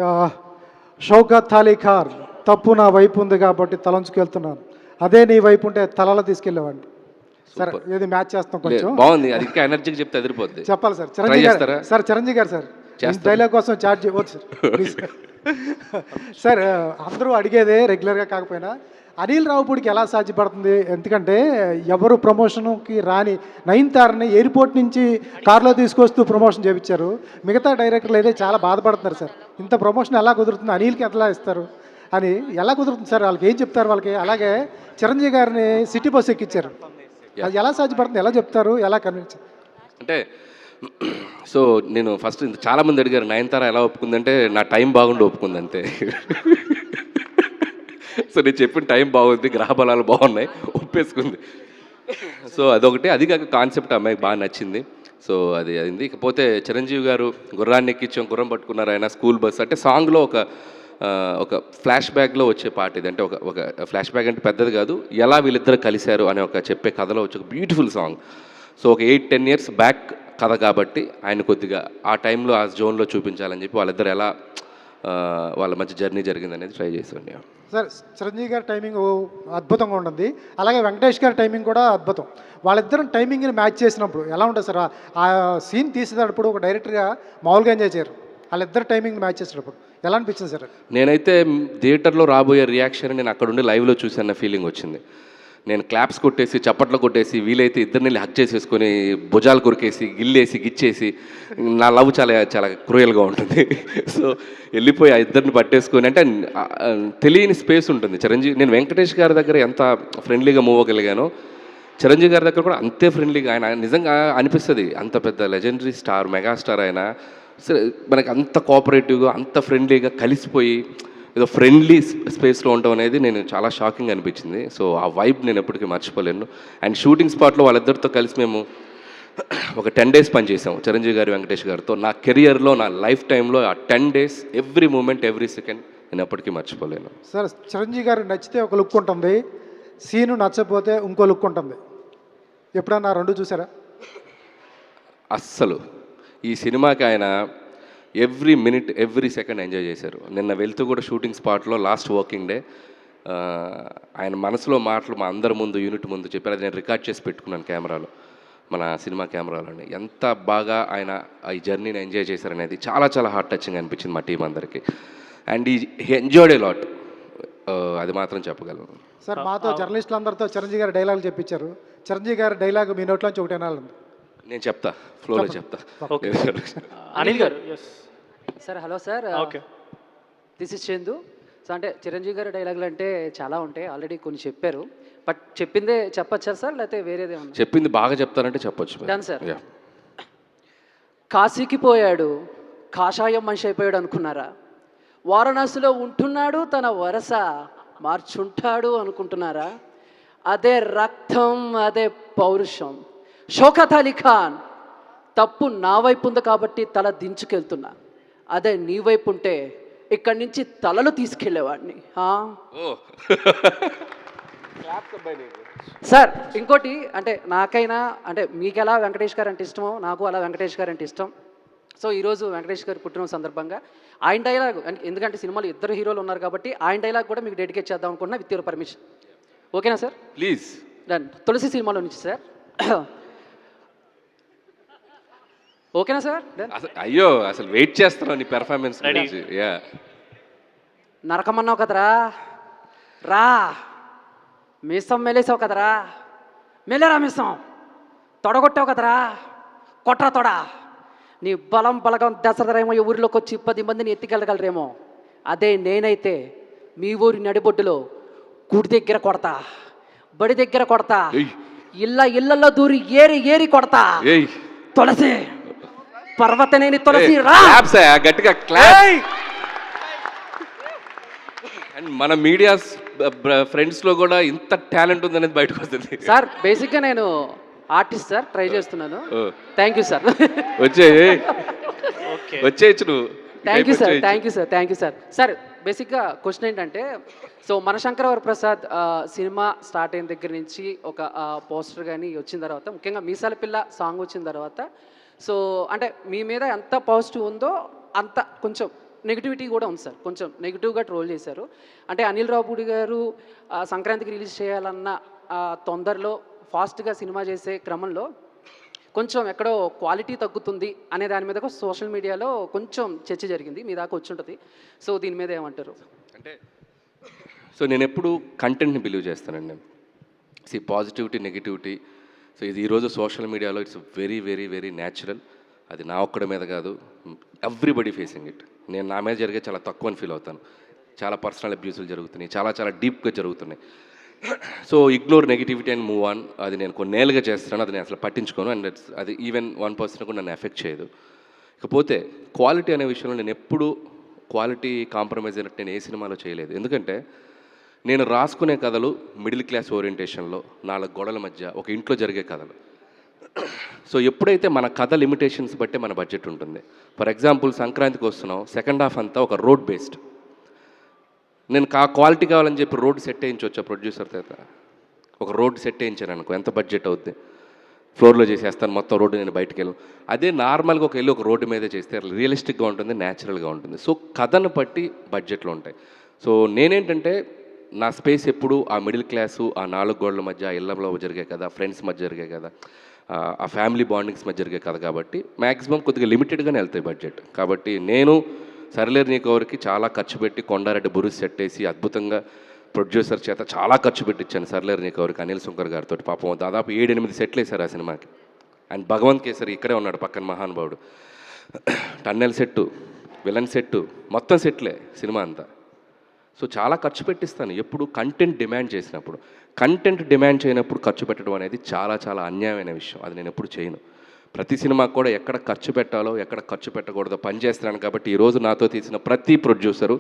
షౌకత్ అలీ ఖాన్ తప్పు నా వైపు ఉంది కాబట్టి తలంచుకెళ్తున్నాను, అదే నీ వైపు ఉంటే తలలో తీసుకెళ్ళేవాడిని. సరే ఏది మ్యాచ్ చేస్తాం కొంచెం బాగుంది, అది ఇంకా ఎనర్జీకి చెప్తే అదిరిపోద్ది. చెప్పాలి సార్. చిరంజీవి గారు సార్, చిరంజీవి గారు సార్ డైలాగ్ కోసం చార్జ్ చేయవచ్చు సార్ ప్లీజ్. సార్ అందరూ అడిగేదే రెగ్యులర్గా కాకపోయినా అనిల్ రావుపూడికి ఎలా సాధ్యపడుతుంది? ఎందుకంటే ఎవరు ప్రమోషన్కి రాని నయనతారని ఎయిర్పోర్ట్ నుంచి కార్లో తీసుకొస్తూ ప్రమోషన్ చేయించారు. మిగతా డైరెక్టర్లు అయితే చాలా బాధపడుతున్నారు సార్, ఇంత ప్రమోషన్ ఎలా కుదురుతుంది, అనిల్కి ఎట్లా ఇస్తారు అని ఎలా కుదురుతుంది సార్? వాళ్ళకి ఏం చెప్తారు వాళ్ళకి? అలాగే చిరంజీవి గారిని సిటీ బస్ ఎక్కించారు, అది ఎలా సాధ్యపడుతుంది, ఎలా చెప్తారు, ఎలా కన్విన్స్? అంటే సో నేను ఫస్ట్ చాలామంది అడిగారు నయనతార ఎలా ఒప్పుకుందంటే నా టైం బాగుండి ఒప్పుకుంది అంతే. సో నేను చెప్పిన టైం బాగుంది, గ్రహ బలాలు బాగున్నాయి, ఒప్పేసుకుంది. సో అదొకటి, అది కాక కాన్సెప్ట్ అమ్మాయికి బాగా నచ్చింది. సో అది అయింది. ఇకపోతే చిరంజీవి గారు గుర్రాన్ని ఎక్కించాం, గుర్రం పట్టుకున్నారు ఆయన, స్కూల్ బస్ అంటే సాంగ్లో ఒక ఫ్లాష్ బ్యాక్లో వచ్చే పాట ఇది. అంటే ఒక ఫ్లాష్ బ్యాక్ అంటే పెద్దది కాదు, ఎలా వీళ్ళిద్దరు కలిశారు అనే ఒక చెప్పే కథలో వచ్చే ఒక బ్యూటిఫుల్ సాంగ్. సో ఒక 8-10 ఇయర్స్ బ్యాక్ కథ కాబట్టి ఆయన కొద్దిగా ఆ టైంలో ఆ జోన్లో చూపించాలని చెప్పి వాళ్ళిద్దరు ఎలా వాళ్ళ మధ్య జర్నీ జరిగింది అనేది ట్రై చేసాండి. సార్ చిరంజీవి గారి టైమింగ్ అద్భుతంగా ఉంటుంది, అలాగే వెంకటేష్ గారి టైమింగ్ కూడా అద్భుతం. వాళ్ళిద్దరం టైమింగ్ని మ్యాచ్ చేసినప్పుడు ఎలా ఉంటుంది సార్? ఆ సీన్ తీసేటప్పుడు ఒక డైరెక్టర్గా మామూలుగా ఎంజాయ్ చేయరు, వాళ్ళిద్దరు టైమింగ్ మ్యాచ్ చేసేటప్పుడు ఎలా అనిపించింది సార్? నేనైతే థియేటర్లో రాబోయే రియాక్షన్ నేను అక్కడ ఉండి లైవ్లో చూసాన్న ఫీలింగ్ వచ్చింది. నేను క్లాప్స్ కొట్టేసి చప్పట్లు కొట్టేసి వీలైతే ఇద్దరిని హక్ చేసేసుకొని భుజాలు కొరికేసి గిల్లేసి గిచ్చేసి, నా లవ్ చాలా చాలా క్రూయల్గా ఉంటుంది. సో వెళ్ళిపోయి ఆ ఇద్దరిని పట్టేసుకొని, అంటే తెలియని స్పేస్ ఉంటుంది. చిరంజీవి, నేను వెంకటేష్ గారి దగ్గర ఎంత ఫ్రెండ్లీగా మూవ్ అవ్వగలిగానో చిరంజీవి గారి దగ్గర కూడా అంతే ఫ్రెండ్లీగా. ఆయన నిజంగా అనిపిస్తుంది, అంత పెద్ద లెజెండరీ స్టార్, మెగాస్టార్ ఆయన మనకి అంత కోఆపరేటివ్గా అంత ఫ్రెండ్లీగా కలిసిపోయి ఏదో ఫ్రెండ్లీ స్పేస్లో ఉండడం అనేది నేను చాలా షాకింగ్ అనిపించింది. సో ఆ వైబ్ నేను ఎప్పటికీ మర్చిపోలేను. అండ్ షూటింగ్ స్పాట్లో వాళ్ళిద్దరితో కలిసి మేము ఒక 10 days పనిచేసాం చిరంజీవి గారు వెంకటేష్ గారితో. నా కెరియర్లో, నా లైఫ్ టైంలో ఆ 10 days every moment, every second నేను ఎప్పటికీ మర్చిపోలేను. సార్ చిరంజీవి గారు నచ్చితే ఒక లుక్ ఉంటుంది, సీను నచ్చకపోతే ఇంకో లుక్ ఉంటుంది. ఎప్పుడన్నా రెండు చూసారా? అస్సలు ఈ సినిమాకి ఆయన every minute, every second enjoy చేశారు. నిన్న వెళ్తూ కూడా షూటింగ్ స్పాట్లో లాస్ట్ వర్కింగ్ డే ఆయన మనసులో మాటలు మా అందరి ముందు, యూనిట్ ముందు చెప్పారు. అది నేను రికార్డ్ చేసి పెట్టుకున్నాను కెమెరాలో, మన సినిమా కెమెరాలోనే. ఎంత బాగా ఆయన ఈ జర్నీని ఎంజాయ్ చేశారనేది చాలా చాలా హార్ట్ టచింగ్ అనిపించింది మా టీం అందరికీ. అండ్ ఈ ఎంజాయ్డ్ ఏ లాట్, అది మాత్రం చెప్పగలను. సార్ మాతో జర్నలిస్టులు అందరితో చిరంజీవి గారి డైలాగులు చెప్పించారు. చిరంజీవి గారి డైలాగ్ మీ నోట్లోంచి ఒకటి వినాలి. నేను చెప్తా, ఫ్లోలో చెప్తా. Anil garu sir. Hello sir, okay, this is Chandu. So అంటే చిరంజీవి గారి డైలాగులు అంటే చాలా ఉంటాయి, ఆల్రెడీ కొన్ని చెప్పారు, బట్ చెప్పిందే చెప్పచ్చా సార్, లేకపోతే వేరేదే ఉంది? చెప్పింది బాగా చెప్తారంటే చెప్పొచ్చు. Done sir. కాశీకి పోయాడు, కాషాయం మనిషి అయిపోయాడు అనుకున్నారా? వారణాసిలో ఉంటున్నాడు, తన వరస మార్చుంటాడు అనుకుంటున్నారా? అదే రక్తం, అదే పౌరుషం. షౌకత్ అలీ ఖాన్ తప్పు నా వైపు ఉంది కాబట్టి తల దించుకెళ్తున్నా, అదే నీ వైపు ఉంటే ఇక్కడి నుంచి తలలు తీసుకెళ్ళేవాడిని. సార్ ఇంకోటి, అంటే నాకైనా, అంటే మీకు ఎలా వెంకటేష్ గారు అంటే ఇష్టమో నాకు అలా వెంకటేష్ గారు అంటే ఇష్టం. సో ఈరోజు వెంకటేష్ గారు పుట్టిన సందర్భంగా ఆయన డైలాగ్, ఎందుకంటే సినిమాలో ఇద్దరు హీరోలు ఉన్నారు కాబట్టి ఆయన డైలాగ్ కూడా మీకు డెడికేట్ చేద్దాం అనుకుంటున్నా, విత్ యువర్ పర్మిషన్. ఓకేనా సార్? ప్లీజ్. డన్. తులసి సినిమాలో నుంచి సార్. ఓకేనా సార్? అయ్యో అసలు వెయిట్ చేస్తున్నావు నీ పెర్ఫార్మెన్స్. నరకమన్నావు కదరా, రా. మీసం మెలేసావు కదరా, మెలేరా మీసం. తొడగొట్టావు కదరా, కొట్రా తొడ. నీ బలం బలగం దసరేమో ఊరిలోకి వచ్చి 10 మందిని ఎత్తికెళ్ళగలరేమో, అదే నేనైతే మీ ఊరి నడిబొడ్డులో గుడి దగ్గర కొడతా, బడి దగ్గర కొడతా, ఇళ్ళల్లో దూరి ఏరి కొడతా. తులసి, పర్వతనేని తులసి, రా. గట్టిగా క్లాప్. అండ్ మన మీడియా ఫ్రెండ్స్లో కూడా ఇంత టాలెంట్ ఉందనేది బయటకు వస్తుంది సార్. బేసిక్గా నేను ఆర్టిస్ట్ సార్, ట్రై చేస్తున్నాను. Thank you sir. వచ్చేయచ్చు నువ్వు. Thank you sir, thank you sir, thank you sir. Sir బేసిక్గా క్వశ్చన్ ఏంటంటే, సో మనశంకర వరప్రసాద్ సినిమా స్టార్ట్ అయిన దగ్గర నుంచి ఒక పోస్టర్ కానీ వచ్చిన తర్వాత, ముఖ్యంగా మీసాల పిల్ల సాంగ్ వచ్చిన తర్వాత, సో అంటే మీ మీద ఎంత పాజిటివ్ ఉందో అంత కొంచెం నెగిటివిటీ కూడా ఉంది సార్. కొంచెం నెగిటివ్గా ట్రోల్ చేశారు. అంటే అనిల్ రావుపూడి గారు సంక్రాంతికి రిలీజ్ చేయాలన్న తొందరలో ఫాస్ట్గా సినిమా చేసే క్రమంలో కొంచెం ఎక్కడో క్వాలిటీ తగ్గుతుంది అనే దాని మీద సోషల్ మీడియాలో కొంచెం చర్చ జరిగింది. మీ దాకా వచ్చి ఉంటుంది. సో దీని మీద ఏమంటారు? అంటే సో నేను ఎప్పుడు కంటెంట్ని బిలీవ్ చేస్తానండి. పాజిటివిటీ, నెగిటివిటీ, సో ఇది ఈరోజు సోషల్ మీడియాలో it's very very very natural. అది నా ఒక్కడి మీద కాదు, ఎవ్రీబడి ఫేసింగ్ ఇట్. నేను నా మీద జరిగే చాలా తక్కువ అని ఫీల్ అవుతాను. చాలా పర్సనల్ అబ్యూసులు జరుగుతున్నాయి, చాలా చాలా డీప్గా జరుగుతున్నాయి. So ignore negativity and move on. అది నేను కొన్నేళ్ళుగా చేస్తున్నాను, అది నేను అసలు పట్టించుకోను. అండ్ అది ఈవెన్ 1% కూడా నన్ను ఎఫెక్ట్ చేయదు. ఇకపోతే క్వాలిటీ అనే విషయంలో నేను ఎప్పుడు క్వాలిటీ కాంప్రమైజ్ అయినట్టు నేను ఏ సినిమాలో చేయలేదు. ఎందుకంటే నేను రాసుకునే కథలు మిడిల్ క్లాస్ ఓరియంటేషన్లో 4 గోడల మధ్య ఒక ఇంట్లో జరిగే కథలు. సో ఎప్పుడైతే మన కథ లిమిటేషన్స్ బట్టే మన బడ్జెట్ ఉంటుంది. ఫర్ ఎగ్జాంపుల్ సంక్రాంతికి వస్తున్నాం, సెకండ్ హాఫ్ అంతా ఒక రోడ్ బేస్డ్. నేను క్వాలిటీ కావాలని చెప్పి రోడ్ సెట్ వేయించవచ్చా ప్రొడ్యూసర్ చేత? ఒక రోడ్ సెట్ వేయించాను అనుకో, ఎంత బడ్జెట్ అవుద్ది? ఫ్లోర్లో చేసేస్తాను మొత్తం రోడ్డు, నేను బయటకు వెళ్ళను. అదే నార్మల్గా ఒక రోడ్డు మీదే చేస్తే రియలిస్టిక్గా ఉంటుంది, న్యాచురల్గా ఉంటుంది. సో కథను బట్టి బడ్జెట్లు ఉంటాయి. సో నేనేంటంటే నా స్పేస్ ఎప్పుడు ఆ మిడిల్ క్లాసు, ఆ 4 గోడల మధ్య, ఆ ఇళ్లలో జరిగే కదా, ఫ్రెండ్స్ మధ్య జరిగే కదా, ఆ ఫ్యామిలీ బాండింగ్స్ మధ్య జరిగే కదా, కాబట్టి మ్యాక్సిమం కొద్దిగా లిమిటెడ్గానే వెళ్తాయి బడ్జెట్. కాబట్టి నేను సరిలేరు నీకు ఎవరికి చాలా ఖర్చు పెట్టి కొండారెడ్డి బురుస్ సెట్ వేసి అద్భుతంగా ప్రొడ్యూసర్ చేత చాలా ఖర్చు పెట్టించాను సరిలేరు నీకు ఎవరికి, అనిల్ శంకర్ గారితో. పాపం దాదాపు 7-8 సెట్లు వేశారు ఆ సినిమాకి. అండ్ భగవంత్ కేసరి ఇక్కడే ఉన్నాడు పక్కన మహానుభావుడు. టన్నెల్ సెట్టు, విలన్ సెట్టు, మొత్తం సెట్లే సినిమా అంతా. సో చాలా ఖర్చు పెట్టిస్తాను ఎప్పుడు కంటెంట్ డిమాండ్ చేసినప్పుడు. కంటెంట్ డిమాండ్ చేయనప్పుడు ఖర్చు పెట్టడం అనేది చాలా చాలా అన్యాయమైన విషయం. అది నేను ఎప్పుడు చేయను. ప్రతి సినిమాకు కూడా ఎక్కడ ఖర్చు పెట్టాలో ఎక్కడ ఖర్చు పెట్టకూడదో పనిచేస్తున్నాను. కాబట్టి ఈరోజు నాతో తీసిన ప్రతి ప్రొడ్యూసరు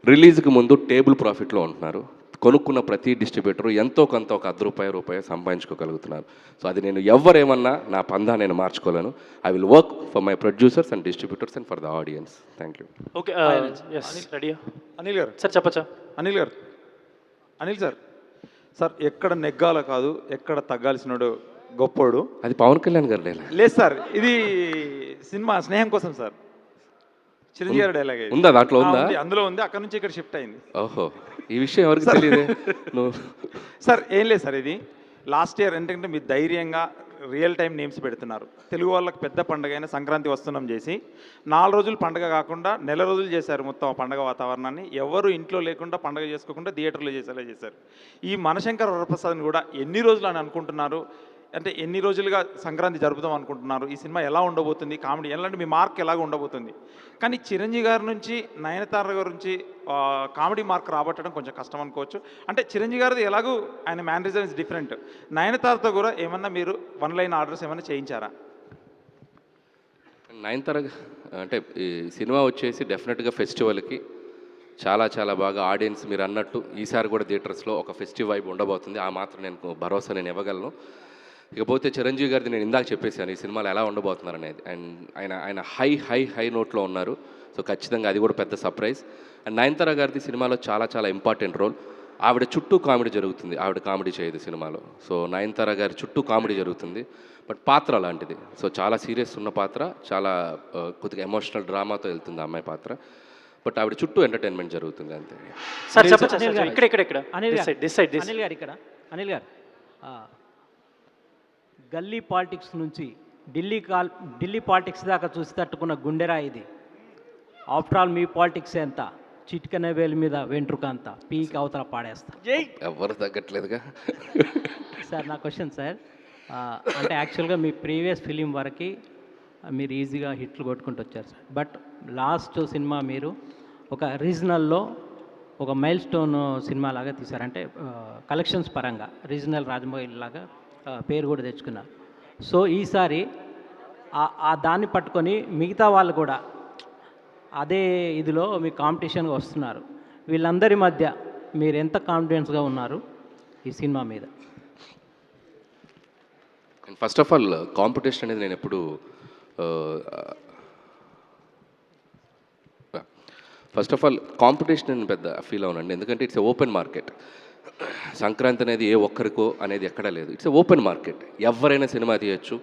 రిలీజ్కి ముందు టేబుల్ ప్రాఫిట్లో ఉంటున్నారు. కొనుక్కున్న ప్రతి డిస్ట్రిబ్యూటరు ఎంతో కొంత ఒక ₹10 సంపాదించుకోగలుగుతున్నారు. సో అది నేను ఎవరేమన్నా నా పందా నేను మార్చుకోలేను. I will work for my producers and distributors and for the audience. Thank you. Okay, ready Anil garu sir చెప్పచ్చా? Anil గారు, అనిల్ సార్, సార్ ఎక్కడ నెగ్గాల కాదు, ఎక్కడ తగ్గాల్సినోడు గొప్పోడు. అది పవన్ కళ్యాణ్ గారు లేదు సార్, ఇది సినిమా స్నేహం కోసం సార్. చిరంజీవి గారి డైలాగ్ ఉందా దాంట్లో? ఉందా? అందులో ఉంది. అక్కడ నుంచి ఇక్కడ షిఫ్ట్ అయింది. ఓహో, ఈ విషయం ఎవరికి తెలియదు. సార్ ఏం లేదు సార్, ఇది లాస్ట్ ఇయర్ ఏంటంటే మీరు ధైర్యంగా రియల్ టైం నేమ్స్ పెడుతున్నారు. తెలుగు వాళ్ళకి పెద్ద పండుగ అయిన సంక్రాంతి వస్తున్నాం చేసి 4 రోజులు పండుగ కాకుండా నెల రోజులు చేశారు మొత్తం ఆ పండుగ వాతావరణాన్ని. ఎవరు ఇంట్లో లేకుండా పండుగ చేసుకోకుండా థియేటర్లో చేసేలా చేశారు. ఈ మనశంకర వరప్రసాద్ని కూడా ఎన్ని రోజులు అని అనుకుంటున్నారు? అంటే ఎన్ని రోజులుగా సంక్రాంతి జరుపుదాం అనుకుంటున్నారు? ఈ సినిమా ఎలా ఉండబోతుంది? కామెడీ ఎలాంటి మీ మార్క్ ఎలాగ ఉండబోతుంది? కానీ చిరంజీవి గారి నుంచి నయనతార గారి నుంచి కామెడీ మార్క్ రాబట్టడం కొంచెం కష్టం అనుకోవచ్చు. అంటే చిరంజీవి గారిది ఎలాగూ ఆయన మ్యానరిజం ఇస్ డిఫరెంట్. నయనతారతో కూడా ఏమన్నా మీరు 1 లైన్ ఆర్డర్స్ ఏమన్నా చేయించారా? నయనతార అంటే ఈ సినిమా వచ్చేసి డెఫినెట్గా ఫెస్టివల్కి చాలా చాలా బాగా ఆడియన్స్ మీరు అన్నట్టు ఈసారి కూడా థియేటర్స్లో ఒక ఫెస్టివ్ వైబ్ ఉండబోతుంది. ఆ మాత్రం నేను భరోసా నేను ఇవ్వగలను. ఇకపోతే చిరంజీవి గారిది నేను ఇందాక చెప్పేశాను ఈ సినిమాలో ఎలా ఉండబోతున్నారు అనేది. అండ్ ఆయన హై హై హై నోట్లో ఉన్నారు. సో ఖచ్చితంగా అది కూడా పెద్ద సర్ప్రైజ్. అండ్ నయనతార గారిది సినిమాలో చాలా చాలా ఇంపార్టెంట్ రోల్. ఆవిడ చుట్టూ కామెడీ జరుగుతుంది, ఆవిడ కామెడీ చేయదు సినిమాలో. సో నయనతార గారి చుట్టూ కామెడీ జరుగుతుంది, బట్ పాత్ర అలాంటిది. సో చాలా సీరియస్ ఉన్న పాత్ర, చాలా కొద్దిగా ఎమోషనల్ డ్రామాతో వెళ్తుంది ఆ అమ్మాయి పాత్ర. బట్ ఆవిడ చుట్టూ ఎంటర్టైన్మెంట్ జరుగుతుంది అంతే. సార్ ఇక్కడ అనిల్ గారు ఇక్కడ అనిల్ గారు గల్లీ పాలిటిక్స్ నుంచి ఢిల్లీ పాలిటిక్స్ దాకా చూసి తట్టుకున్న గుండెరా ఇది. ఆఫ్టర్ ఆల్ మీ పాలిటిక్స్ ఎంత, చిటికన వేలు మీద వెంట్రుక అంత పీకి అవతల పాడేస్తా. ఎవరు తగ్గట్లేదుగా. సార్ నా క్వశ్చన్ సార్, అంటే యాక్చువల్గా మీ ప్రీవియస్ ఫిలిం వరకు మీరు ఈజీగా హిట్లు కొట్టుకుంటూ వచ్చారు సార్. బట్ లాస్ట్ సినిమా మీరు ఒక రీజనల్లో ఒక మైల్ స్టోన్ సినిమా లాగా తీశారు. అంటే కలెక్షన్స్ పరంగా రీజనల్ రాజమౌళి లాగా పేరు కూడా తెచ్చుకున్నారు. సో ఈసారి ఆ దాన్ని పట్టుకొని మిగతా వాళ్ళు కూడా అదే ఇదిలో మీ కాంపిటీషన్గా వస్తున్నారు. వీళ్ళందరి మధ్య మీరు ఎంత కాన్ఫిడెన్స్గా ఉన్నారు ఈ సినిమా మీద? And first of all competition అనేది నేను ఎప్పుడు ఫస్ట్ ఆఫ్ ఆల్ కాంపిటీషన్ అని పెద్ద ఫీల్ అవునండి, ఎందుకంటే ఇట్స్ ఓపెన్ మార్కెట్. సంక్రాంతి అనేది ఏ ఒక్కరికో అనేది ఎక్కడా లేదు, ఇట్స్ ఓపెన్ మార్కెట్. ఎవరైనా సినిమా తీయచ్చు,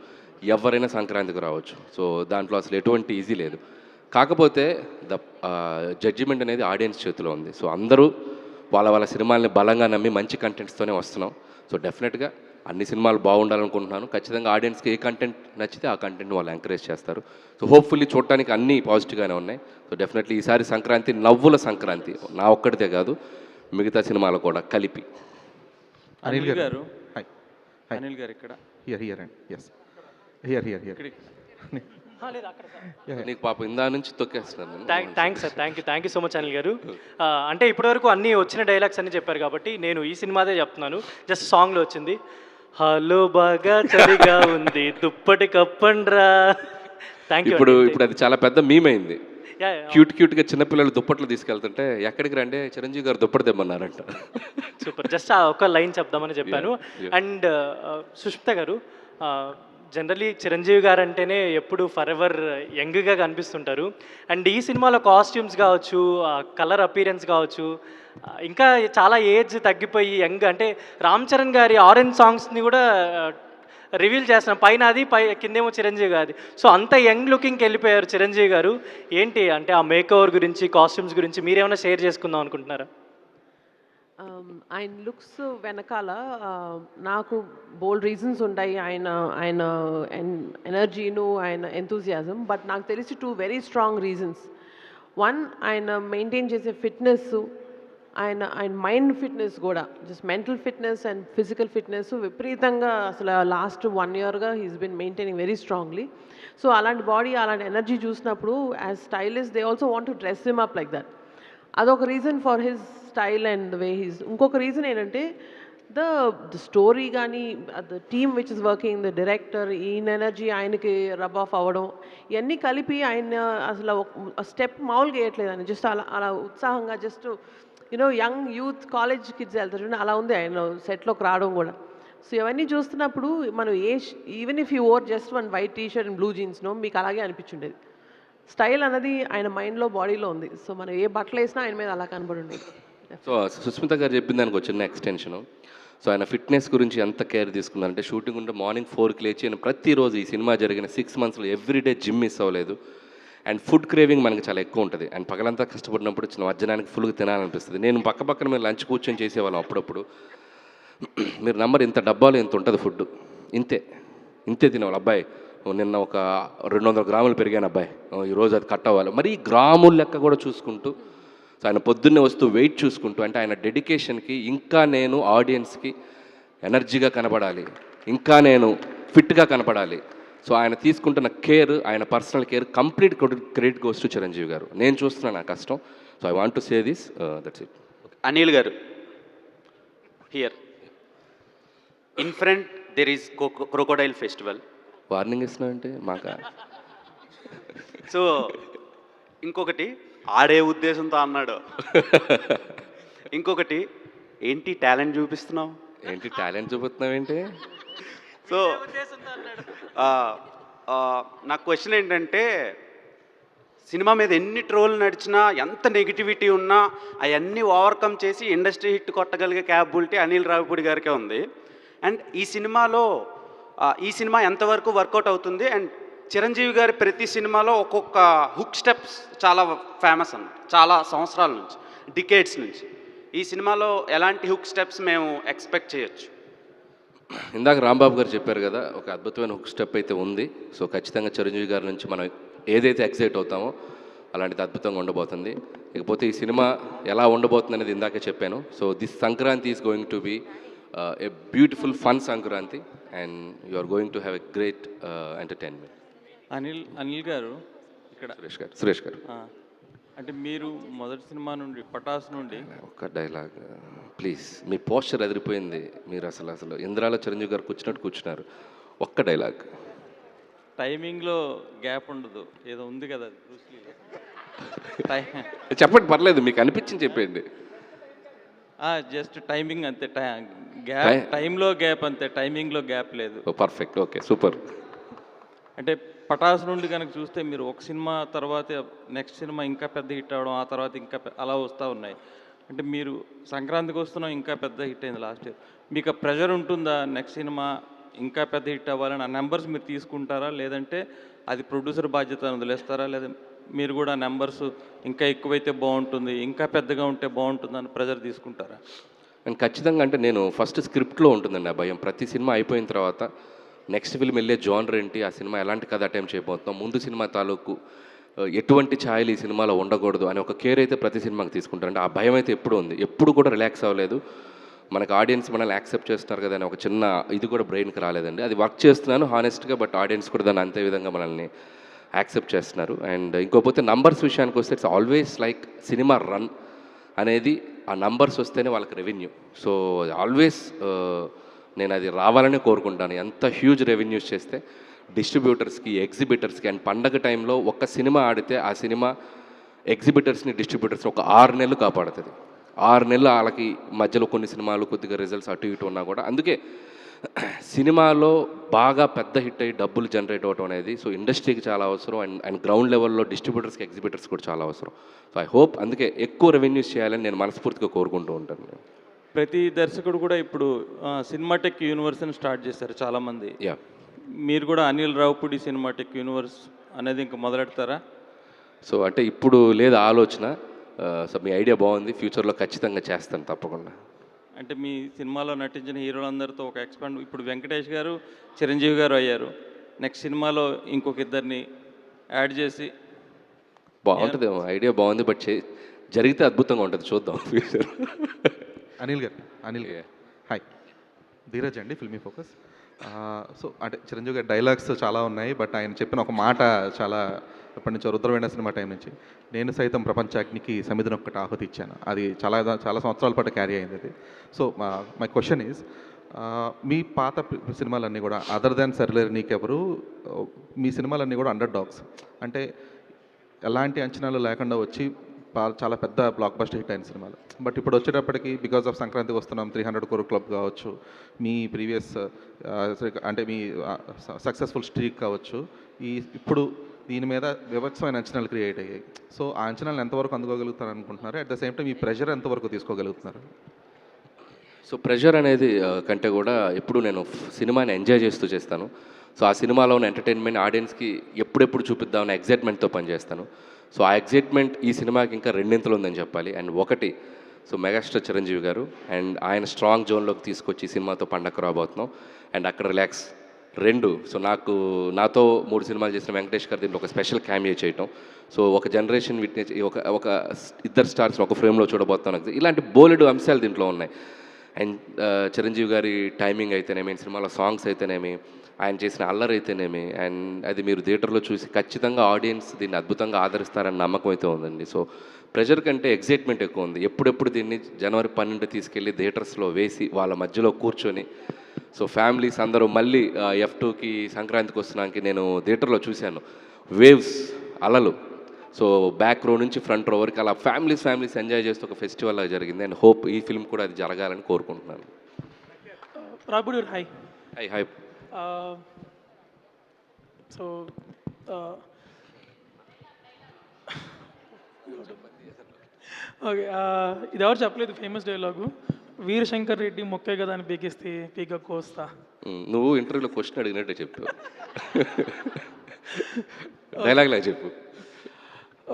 ఎవరైనా సంక్రాంతికి రావచ్చు. సో దాంట్లో అసలు ఎటువంటి ఈజీ లేదు. కాకపోతే ద జడ్జిమెంట్ అనేది ఆడియన్స్ చేతిలో ఉంది. సో అందరూ వాళ్ళ వాళ్ళ సినిమాల్ని బలంగా నమ్మి మంచి కంటెంట్స్తోనే వస్తున్నాం. సో డెఫినెట్గా అన్ని సినిమాలు బాగుండాలనుకుంటున్నాను. ఖచ్చితంగా ఆడియన్స్కి ఏ కంటెంట్ నచ్చితే ఆ కంటెంట్ వాళ్ళు ఎంకరేజ్ చేస్తారు. సో హోప్ఫుల్లీ చూడటానికి అన్నీ పాజిటివ్గానే ఉన్నాయి. సో డెఫినెట్లీ ఈసారి సంక్రాంతి నవ్వుల సంక్రాంతి, నా ఒక్కడితే కాదు మిగతా సినిమాలు కూడా కలిపి. అనిల్ గారు, అనిల్ గారు ఇక్కడ హియర్ అండ్ ఎస్ హియర్ నీకు పాపం ఇందా నుంచి తొక్కేస్తున్నాను. Thanks sir, thank you so much Anil garu. అంటే ఇప్పటివరకు అన్నీ వచ్చిన డైలాగ్స్ అన్నీ చెప్పారు కాబట్టి నేను ఈ సినిమాదే చెప్తున్నాను. జస్ట్ సాంగ్లో వచ్చింది, హలో బాగా చలిగా ఉంది దుప్పటి కప్పండ్రా. Thank you. ఇప్పుడు అది చాలా పెద్ద మీమ్ అయింది. క్యూట్గా చిన్నపిల్లలు దుప్పట్లు తీసుకెళ్తుంటే ఎక్కడికి రండి చిరంజీవి గారు దుప్పటి తెమ్మన్నారంట. సూపర్. జస్ట్ ఒక లైన్ చెప్దామని చెప్పాను. అండ్ సుష్మిత గారు, జనరలీ చిరంజీవి గారు అంటేనే ఎప్పుడు ఫర్ ఎవర్ యంగ్గా కనిపిస్తుంటారు. అండ్ ఈ సినిమాలో కాస్ట్యూమ్స్ కావచ్చు, కలర్ అపీరెన్స్ కావచ్చు, ఇంకా చాలా ఏజ్ తగ్గిపోయి యంగ్, అంటే రామ్ చరణ్ గారి ఆరెంజ్ సాంగ్స్ని కూడా రివీల్ చేస్తున్నాం. పైన అది కిందేమో చిరంజీవి గారి. సో అంత యంగ్ లుకింగ్కి వెళ్ళిపోయారు చిరంజీవి గారు. ఏంటి అంటే ఆ మేకఓవర్ గురించి, కాస్ట్యూమ్స్ గురించి మీరేమైనా షేర్ చేసుకుందాం అనుకుంటున్నారా? ఆయన లుక్స్ వెనకాల నాకు బోల్డ్ రీజన్స్ ఉంటాయి. ఆయన ఎనర్జీను, ఆయన ఎంతూజియాజం. బట్ నాకు తెలిసి 2 వెరీ స్ట్రాంగ్ రీజన్స్. 1, ఆయన మెయింటైన్ చేసే ఫిట్నెస్, ఆయన మైండ్ ఫిట్నెస్ కూడా, just mental fitness and physical fitness విపరీతంగా అసలు లాస్ట్ 1 ఇయర్గా he's been maintaining very strongly. So అలాంటి బాడీ, అలాంటి ఎనర్జీ చూసినప్పుడు as stylist they also want to dress him up like that. అదొక reason for his style and way he's. ఇంకొక రీజన్ ఏంటంటే ద స్టోరీ కానీ, the team which is working, the director, ఈయన ఎనర్జీ ఆయనకి రబ్ ఆఫ్ అవ్వడం, ఇవన్నీ కలిపి ఆయన అసలు స్టెప్ మామూలుగా వేయట్లేదు. ఆయన జస్ట్ అలా ఉత్సాహంగా, just young youth college kids వెళ్తారు, అలా ఉంది ఆయన సెట్లోకి రావడం కూడా. సో ఇవన్నీ చూస్తున్నప్పుడు మనం even if you or just 1 white T-shirt and blue జీన్స్నో మీకు అలాగే అనిపించుండేది. స్టైల్ అనేది ఆయన మైండ్లో, బాడీలో ఉంది. సో మనం ఏ బట్టలు వేసినా ఆయన మీద అలా కనబడి ఉండేది. సో సుస్మిత గారు చెప్పిన దానికి వచ్చిన ఎక్స్టెన్షను. సో ఆయన ఫిట్నెస్ గురించి ఎంత కేర్ తీసుకున్నారంటే, షూటింగ్ ఉంటే మార్నింగ్ 4కి లేచి ఆయన ప్రతిరోజు ఈ సినిమా జరిగిన 6 మంత్స్లో ఎవ్రీడే జిమ్ మిస్ అవ్వలేదు. అండ్ ఫుడ్ క్రేవింగ్ మనకి చాలా ఎక్కువ ఉంటుంది. అండ్ పగలంతా కష్టపడినప్పుడు చిన్న మధ్యాహ్నానికి ఫుల్గా తినాలనిపిస్తుంది. నేను పక్కన మీరు లంచ్ కూర్చొని చేసేవాళ్ళం అప్పుడప్పుడు. మీరు నమ్మరు, ఇంత డబ్బాలో ఇంత ఉంటుంది ఫుడ్, ఇంతే తినేవాళ్ళు. అబ్బాయి నిన్న ఒక 200 గ్రాములు పెరిగాను అబ్బాయి, ఈరోజు అది కట్ అవ్వాలి. మరి గ్రాముల లెక్క కూడా చూసుకుంటూ, సో ఆయన పొద్దున్నే వస్తూ వెయిట్ చూసుకుంటూ, అంటే ఆయన డెడికేషన్కి ఇంకా నేను ఆడియన్స్కి ఎనర్జీగా కనపడాలి, ఇంకా నేను ఫిట్గా కనపడాలి. సో ఆయన తీసుకుంటున్న కేర్, ఆయన personal care complete credit goes to Chiranjeevi garu. నేను చూస్తున్నాను నా కష్టం. So I want to say this, that's it. Anil garu, here in front there is crocodile festival. Warning ఇస్తున్నానంటే మాకా? సో ఇంకొకటి ఆడే ఉద్దేశంతో అన్నాడు. ఇంకొకటి ఏంటి టాలెంట్ చూపిస్తున్నావు? ఏంటి టాలెంట్ చూపిస్తున్నావు ఏంటి? సో నా క్వశ్చన్ ఏంటంటే, సినిమా మీద ఎన్ని ట్రోల్ నడిచినా, ఎంత నెగిటివిటీ ఉన్నా అవన్నీ ఓవర్కమ్ చేసి ఇండస్ట్రీ హిట్ కొట్టగలిగే క్యాపబిలిటీ అనిల్ రావిపూడి గారికే ఉంది. అండ్ ఈ సినిమా ఎంతవరకు వర్కౌట్ అవుతుంది? అండ్ చిరంజీవి గారి ప్రతి సినిమాలో ఒక్కొక్క హుక్ స్టెప్స్ చాలా ఫేమస్ అన్నమాట, చాలా సంవత్సరాల నుంచి, డికేడ్స్ నుంచి. ఈ సినిమాలో ఎలాంటి హుక్ స్టెప్స్ మేము ఎక్స్పెక్ట్ చేయొచ్చు? ఇందాక రాంబాబు గారు చెప్పారు కదా, ఒక అద్భుతమైన హుక్ స్టెప్ అయితే ఉంది. సో ఖచ్చితంగా చిరంజీవి గారి నుంచి మనం ఏదైతే ఎక్సైట్ అవుతామో అలాంటిది అద్భుతంగా ఉండబోతుంది. ఇకపోతే ఈ సినిమా ఎలా ఉండబోతుంది అనేది ఇందాకే చెప్పాను. So this Sankranti is going to be a beautiful fun Sankranti and you are going to have a great entertainment. Anil garu, ఇక్కడ సురేష్ గారు అంటే మీరు మొదటి సినిమా నుండి, పటాస్ నుండి ఒక్క డైలాగ్ ప్లీజ్. మీ పోస్చర్ అదిరిపోయింది. మీరు అసలు ఇంద్రాలో చిరంజీవి గారు కూర్చున్నారు. ఒక్క డైలాగ్. టైమింగ్లో గ్యాప్ ఉండదు, ఏదో ఉంది కదా చెప్పండి, పర్లేదు, మీకు అనిపించింది చెప్పండి. జస్ట్ టైమింగ్ అంతే, గ్యాప్ టైంలో గ్యాప్ అంతే, టైమింగ్లో గ్యాప్ లేదు. Perfect, okay, super. అంటే పటాస్ నుండి కనుక చూస్తే మీరు ఒక సినిమా తర్వాత నెక్స్ట్ సినిమా ఇంకా పెద్ద హిట్ అవ్వడం, ఆ తర్వాత ఇంకా అలా వస్తూ ఉన్నాయి. అంటే మీరు సంక్రాంతికి వస్తున్నాం, ఇంకా పెద్ద హిట్ అయింది లాస్ట్ ఇయర్. మీకు ఆ ప్రెషర్ ఉంటుందా నెక్స్ట్ సినిమా ఇంకా పెద్ద హిట్ అవ్వాలని? ఆ నెంబర్స్ మీరు తీసుకుంటారా, లేదంటే అది ప్రొడ్యూసర్ బాధ్యత వదిలేస్తారా, లేదా మీరు కూడా నెంబర్స్ ఇంకా ఎక్కువైతే బాగుంటుంది, ఇంకా పెద్దగా ఉంటే బాగుంటుంది అని ప్రెషర్ తీసుకుంటారా? అండ్ ఖచ్చితంగా అంటే నేను ఫస్ట్ స్క్రిప్ట్లో ఉంటుందండి ఆ భయం. ప్రతి సినిమా అయిపోయిన తర్వాత నెక్స్ట్ ఫిల్మ్ వెళ్ళే జోనర్ ఏంటి, ఆ సినిమా ఎలాంటి కథ అటెంప్ట్ చేయబోతున్నాం, ముందు సినిమా తాలూకు ఎటువంటి ఛాయలు ఈ సినిమాలో ఉండకూడదు అనే ఒక కేర్ అయితే ప్రతి సినిమాకి తీసుకుంటారంటే ఆ భయం అయితే ఎప్పుడు ఉంది. ఎప్పుడు కూడా రిలాక్స్ అవ్వలేదు. మనకు ఆడియన్స్ మనల్ని యాక్సెప్ట్ చేస్తున్నారు కదా అని ఒక చిన్న ఇది కూడా బ్రెయిన్కి రాలేదండి. అది వర్క్ చేస్తున్నాను హానెస్ట్గా, బట్ ఆడియన్స్ కూడా దాన్ని అంతే విధంగా మనల్ని యాక్సెప్ట్ చేస్తున్నారు. అండ్ ఇంకోపోతే నంబర్స్ విషయానికి వస్తే it's always like cinema run అనేది ఆ నంబర్స్ వస్తేనే వాళ్ళకి రెవెన్యూ. సో ఆల్వేస్ నేను అది రావాలని కోరుకుంటాను. ఎంత హ్యూజ్ రెవెన్యూస్ చేస్తే డిస్ట్రిబ్యూటర్స్కి, ఎగ్జిబిటర్స్కి, అండ్ పండగ టైంలో ఒక్క సినిమా ఆడితే ఆ సినిమా ఎగ్జిబిటర్స్ని, డిస్ట్రిబ్యూటర్స్ని ఒక 6 నెలలు కాపాడుతుంది. 6 నెలలు వాళ్ళకి మధ్యలో కొన్ని సినిమాలు కొద్దిగా రిజల్ట్స్ అటు ఇటు ఉన్నా కూడా. అందుకే సినిమాలో బాగా పెద్ద హిట్ అయ్యి డబ్బులు జనరేట్ అవ్వడం అనేది సో ఇండస్ట్రీకి చాలా అవసరం. అండ్ గ్రౌండ్ లెవెల్లో డిస్ట్రిబ్యూటర్స్కి, ఎగ్జిబిటర్స్ కూడా చాలా అవసరం. సో ఐ హోప్ అందుకే ఎక్కువ రెవెన్యూస్ చేయాలని నేను మనస్ఫూర్తిగా కోరుకుంటూ ఉంటాను. ప్రతి దర్శకుడు కూడా ఇప్పుడు సినిమాటెక్ యూనివర్స్ని స్టార్ట్ చేశారు చాలామంది. మీరు కూడా అనిల్ రావుపూడి సినిమాటెక్ యూనివర్స్ అనేది ఇంకా మొదలెడతారా? సో అంటే ఇప్పుడు లేదు ఆలోచన. సో మీ ఐడియా బాగుంది, ఫ్యూచర్లో ఖచ్చితంగా చేస్తాను తప్పకుండా. అంటే మీ సినిమాలో నటించిన హీరోలందరితో ఒక ఎక్స్పాండ్, ఇప్పుడు వెంకటేష్ గారు, చిరంజీవి గారు అయ్యారు, నెక్స్ట్ సినిమాలో ఇంకొక ఇద్దరిని యాడ్ చేసి బాగుంటుంది. ఐడియా బాగుంది, బట్ జరిగితే అద్భుతంగా ఉంటుంది, చూద్దాం ఫ్యూచర్. అనిల్ గారు, హాయ్, ధీరజ్ అండి, ఫిల్మీ ఫోకస్. సో అంటే చిరంజీవి గారి డైలాగ్స్ చాలా ఉన్నాయి, బట్ ఆయన చెప్పిన ఒక మాట చాలా ఎప్పటి నుంచో రుద్రవేణ సినిమా టైం నుంచి, నేను సైతం ప్రపంచాగ్నికి సమిధినొక్కటి ఆహుతి ఇచ్చాను, అది చాలా సంవత్సరాల పాటు క్యారీ అయింది అది. సో మై క్వశ్చన్ ఈజ్, మీ పాత సినిమాలన్నీ కూడా అదర్ దాన్ సర్లేరు నీకెవరు, మీ సినిమాలన్నీ కూడా అండర్ డాగ్స్, అంటే ఎలాంటి అంచనాలు లేకుండా వచ్చి చాలా పెద్ద బ్లాక్ బస్టర్ హిట్ అయిన సినిమాలు. బట్ ఇప్పుడు వచ్చేటప్పటికి బికాస్ ఆఫ్ సంక్రాంతికి వస్తున్నాం, 300 crore క్లబ్ కావచ్చు, మీ ప్రీవియస్ అంటే మీ సక్సెస్ఫుల్ స్ట్రీక్ కావచ్చు, ఇప్పుడు దీని మీద వివత్సమైన అంచనాలు క్రియేట్ అయ్యాయి. సో ఆ అంచనాలు ఎంతవరకు అందుకోగలుగుతారు అనుకుంటున్నారు? అట్ ద సేమ్ టైం ఈ ప్రెషర్ ఎంతవరకు తీసుకోగలుగుతున్నారు? సో ప్రెషర్ అనేది కంటే కూడా ఎప్పుడు నేను సినిమాని ఎంజాయ్ చేస్తూ చేస్తాను. సో ఆ సినిమాలో ఉన్న ఎంటర్టైన్మెంట్ ఆడియన్స్కి ఎప్పుడెప్పుడు చూపిద్దామని ఎగ్జైట్మెంట్తో పనిచేస్తాను. సో ఆ ఎగ్జైట్మెంట్ ఈ సినిమాకి ఇంకా రెండింతలు ఉందని చెప్పాలి. అండ్ ఒకటి, సో మెగాస్టార్ చిరంజీవి గారు అండ్ ఆయన స్ట్రాంగ్ జోన్లోకి తీసుకొచ్చి ఈ సినిమాతో పండగ రాబోతున్నాం. అండ్ అక్కడ రిలాక్స్. 2, సో నాతో 3 సినిమాలు చేసిన వెంకటేష్ గారు దీంట్లో ఒక స్పెషల్ క్యామియో చేయటం. సో ఒక జనరేషన్ విట్నెస్, ఒక ఇద్దరు స్టార్స్ని ఒక ఫ్రేమ్లో చూడబోతున్నాను. ఇలాంటి బోలెడు అంశాలు దీంట్లో ఉన్నాయి. అండ్ చిరంజీవి గారి టైమింగ్ అయితేనేమి, సినిమాలో సాంగ్స్ అయితేనేమి, ఆయన చేసిన అల్లరి అయితేనేమి, అండ్ అది మీరు థియేటర్లో చూసి ఖచ్చితంగా ఆడియన్స్ దీన్ని అద్భుతంగా ఆదరిస్తారని నమ్మకం అయితే ఉందండి. సో ప్రెషర్ కంటే ఎగ్జైట్మెంట్ ఎక్కువ ఉంది. ఎప్పుడెప్పుడు దీన్ని జనవరి 12 తీసుకెళ్ళి థియేటర్స్లో వేసి వాళ్ళ మధ్యలో కూర్చొని, సో ఫ్యామిలీస్ అందరూ మళ్ళీ F2కి సంక్రాంతికి వస్తున్నానికి నేను థియేటర్లో చూశాను. వేవ్స్, అలలు, సో బ్యాక్ రో నుంచి ఫ్రంట్ రో వరకు అలా ఫ్యామిలీస్ ఎంజాయ్ చేస్తూ ఒక ఫెస్టివల్ లాగా జరిగింది. అండ్ హోప్ ఈ ఫిల్మ్ కూడా అది జరగాలని కోరుకుంటున్నాను. రాబుడు హాయ్. హాయ్. సో ఓకే, ఇది ఎవరు చెప్పలేదు ఫేమస్ డైలాగు, వీరశంకర్ రెడ్డి మొక్కే కదా అని పీకిస్తే పీక కోస్తా. నువ్వు ఇంటర్వ్యూలో క్వశ్చన్ అడిగినట్టే చెప్పు, డైలాగ్లా చెప్పు.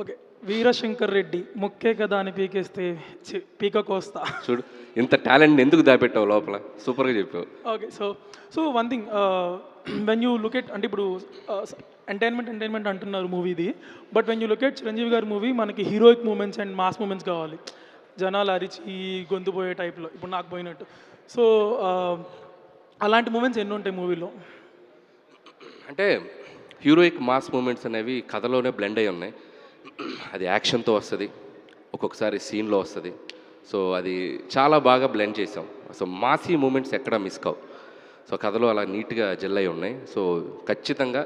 ఓకే, వీరశంకర్ రెడ్డి మొక్కే కదా అని పీకేస్తే పీక కోస్తా. చూడు, ఇంత టాలెంట్ ఎందుకు దాపెట్టావు లోపల, సూపర్గా చెప్పావు. Okay, so one thing, when you look at, అంటే ఇప్పుడు ఎంటర్టైన్మెంట్ అంటున్నారు మూవీది, but when you look at Chiranjeevi గారి మూవీ, మనకి heroic moments and mass moments కావాలి, జనాలు అరిచి గొంతు పోయే టైప్లో, ఇప్పుడు నాకు పోయినట్టు. సో అలాంటి మూమెంట్స్ ఎన్ని ఉంటాయి మూవీలో? అంటే హీరోయిక్ మాస్ మూమెంట్స్ అనేవి కథలోనే బ్లెండ్ అయి ఉన్నాయి. అది యాక్షన్తో వస్తుంది, ఒక్కొక్కసారి సీన్లో వస్తుంది. సో అది చాలా బాగా బ్లెండ్ చేసాం. సో మాసీ మూమెంట్స్ ఎక్కడా మిస్ కావు. సో కథలో అలా నీట్గా జెల్ అయి ఉన్నాయి. సో ఖచ్చితంగా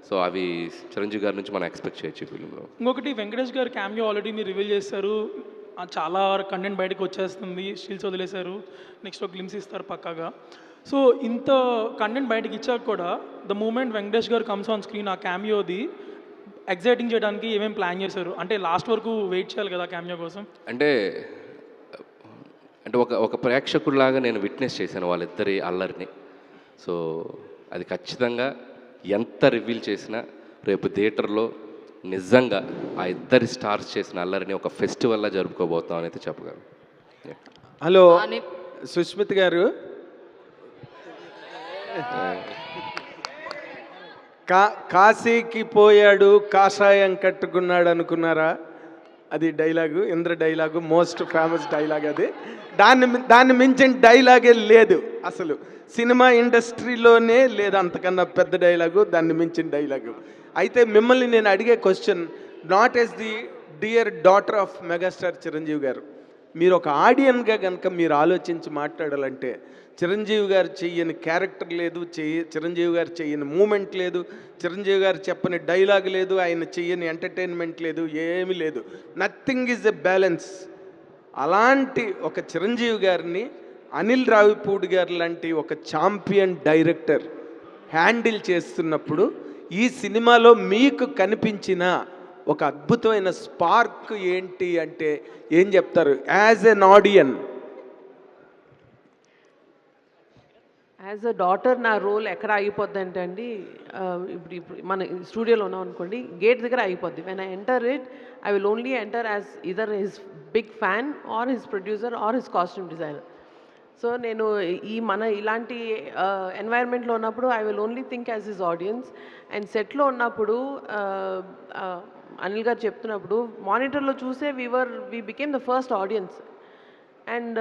సో అవి చిరంజీవి గారి నుంచి మనం ఎక్స్పెక్ట్ చేయొచ్చు ఫిల్మ్లో. ఇంకొకటి, వెంకటేష్ గారు క్యామియో ఆల్రెడీ మీరు రివీల్ చేస్తారు, చాలా కంటెంట్ బయటకు వచ్చేస్తుంది, స్టిల్స్ వదిలేశారు, నెక్స్ట్ ఒక గ్లిమ్స్ ఇస్తారు పక్కాగా. సో ఇంత కంటెంట్ బయటకు ఇచ్చాక కూడా ద మూమెంట్ వెంకటేష్ గారు కమ్స్ ఆన్ స్క్రీన్, ఆ క్యామియోది ఎగ్జైటింగ్ చేయడానికి ఏమేమి ప్లాన్ చేశారు? అంటే లాస్ట్ వరకు వెయిట్ చేయాలి కదా క్యామియో కోసం. అంటే ఒక ప్రేక్షకుడిలాగా నేను విట్నెస్ చేశాను వాళ్ళిద్దరి అల్లరిని. సో అది ఖచ్చితంగా ఎంత రివీల్ చేసినా రేపు థియేటర్లో నిజంగా ఆ ఇద్దరి స్టార్స్ చేసిన అల్లరిని ఒక ఫెస్టివల్లా జరుపుకోబోతాం అని అయితే చెప్పగలను. హలో సుష్మిత్ గారు, కాశీకి పోయాడు కాషాయం కట్టుకున్నాడు అనుకున్నారా? అది dialogue, Indra dialogue, most famous dialogue అది. దాన్ని మించిన డైలాగే లేదు అసలు సినిమా ఇండస్ట్రీలోనే లేదు, అంతకన్నా పెద్ద డైలాగు, దాన్ని మించిన డైలాగు. అయితే మిమ్మల్ని నేను అడిగే question, not as the dear daughter of megastar Chiranjeevi గారు, మీరు ఒక ఆడియన్గా కనుక మీరు ఆలోచించి మాట్లాడాలంటే చిరంజీవి గారు చెయ్యని క్యారెక్టర్ లేదు, చిరంజీవి గారు చెయ్యని మూమెంట్ లేదు, చిరంజీవి గారు చెప్పని డైలాగ్ లేదు, ఆయన చెయ్యని ఎంటర్టైన్మెంట్ లేదు, ఏమీ లేదు. Nothing is a balance. అలాంటి ఒక చిరంజీవి గారిని అనిల్ రావిపూడి గారు లాంటి ఒక ఛాంపియన్ డైరెక్టర్ హ్యాండిల్ చేస్తున్నప్పుడు ఈ సినిమాలో మీకు కనిపించిన ఒక అద్భుతమైన స్పార్క్ ఏంటి అంటే ఏం చెప్తారు as N audience? As a daughter నా రోల్ ఎక్కడ ఆగిపోద్ది అంటే అండి, ఇప్పుడు మన స్టూడియోలో ఉన్నాం అనుకోండి, గేట్ దగ్గర ఆగిపోద్ది. When I enter it, I will only enter as either his big fan or his producer or his costume designer. So నేను ఇలాంటి ఎన్వైర్న్మెంట్లో ఉన్నప్పుడు I will only think as his audience. And సెట్లో ఉన్నప్పుడు అనిల్ గారు చెప్తున్నప్పుడు మానిటర్లో చూసే we became the first audience. And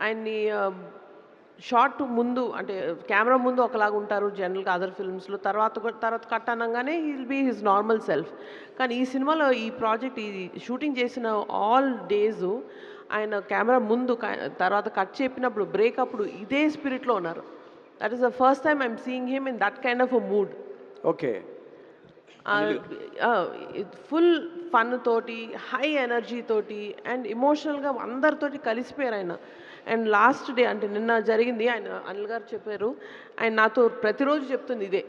ఆయన్ని షార్ట్ ముందు అంటే కెమెరా ముందు ఒకలాగా ఉంటారు జనరల్గా అదర్ ఫిల్మ్స్లో, తర్వాత కట్ అనగానే he will be his normal self. కానీ ఈ సినిమాలో ఈ ప్రాజెక్ట్ ఈ షూటింగ్ చేసిన ఆల్ డేస్ ఆయన కెమెరా ముందు తర్వాత కట్ చెప్పినప్పుడు బ్రేక్ అప్పుడు ఇదే స్పిరిట్లో ఉన్నారు. That is the first time I'm seeing him in that kind of a mood. Okay, full fun తోటి, హై ఎనర్జీ తోటి అండ్ ఎమోషనల్గా అందరితోటి కలిసిపోయారు ఆయన. అండ్ లాస్ట్ డే అంటే నిన్న జరిగింది, ఆయన అనిల్ గారు చెప్పారు, ఆయన నాతో ప్రతిరోజు చెప్తుంది ఇదే,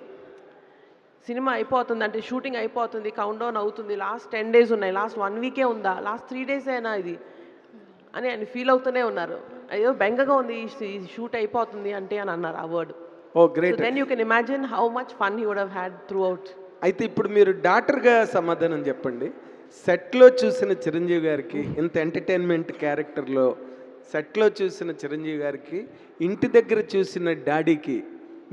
సినిమా అయిపోతుంది అంటే షూటింగ్ అయిపోతుంది, కౌంట్ డౌన్ అవుతుంది, లాస్ట్ 10 days ఉన్నాయి, లాస్ట్ 1 week ఉందా, లాస్ట్ 3 days అయినా ఇది అని ఆయన ఫీల్ అవుతూనే ఉన్నారు. అయ్యో బెంగగా ఉంది ఈ షూట్ అయిపోతుంది అంటే అని అన్నారు ఆ word. Oh great. Then you can imagine how much fun he would have had throughout. అయితే ఇప్పుడు మీరు డాక్టర్గా సమాధానం చెప్పండి. సెట్లో చూసిన చిరంజీవి గారికి, ఇంత ఎంటర్టైన్మెంట్ క్యారెక్టర్లో సెట్లో చూసిన చిరంజీవి గారికి, ఇంటి దగ్గర చూసిన డాడీకి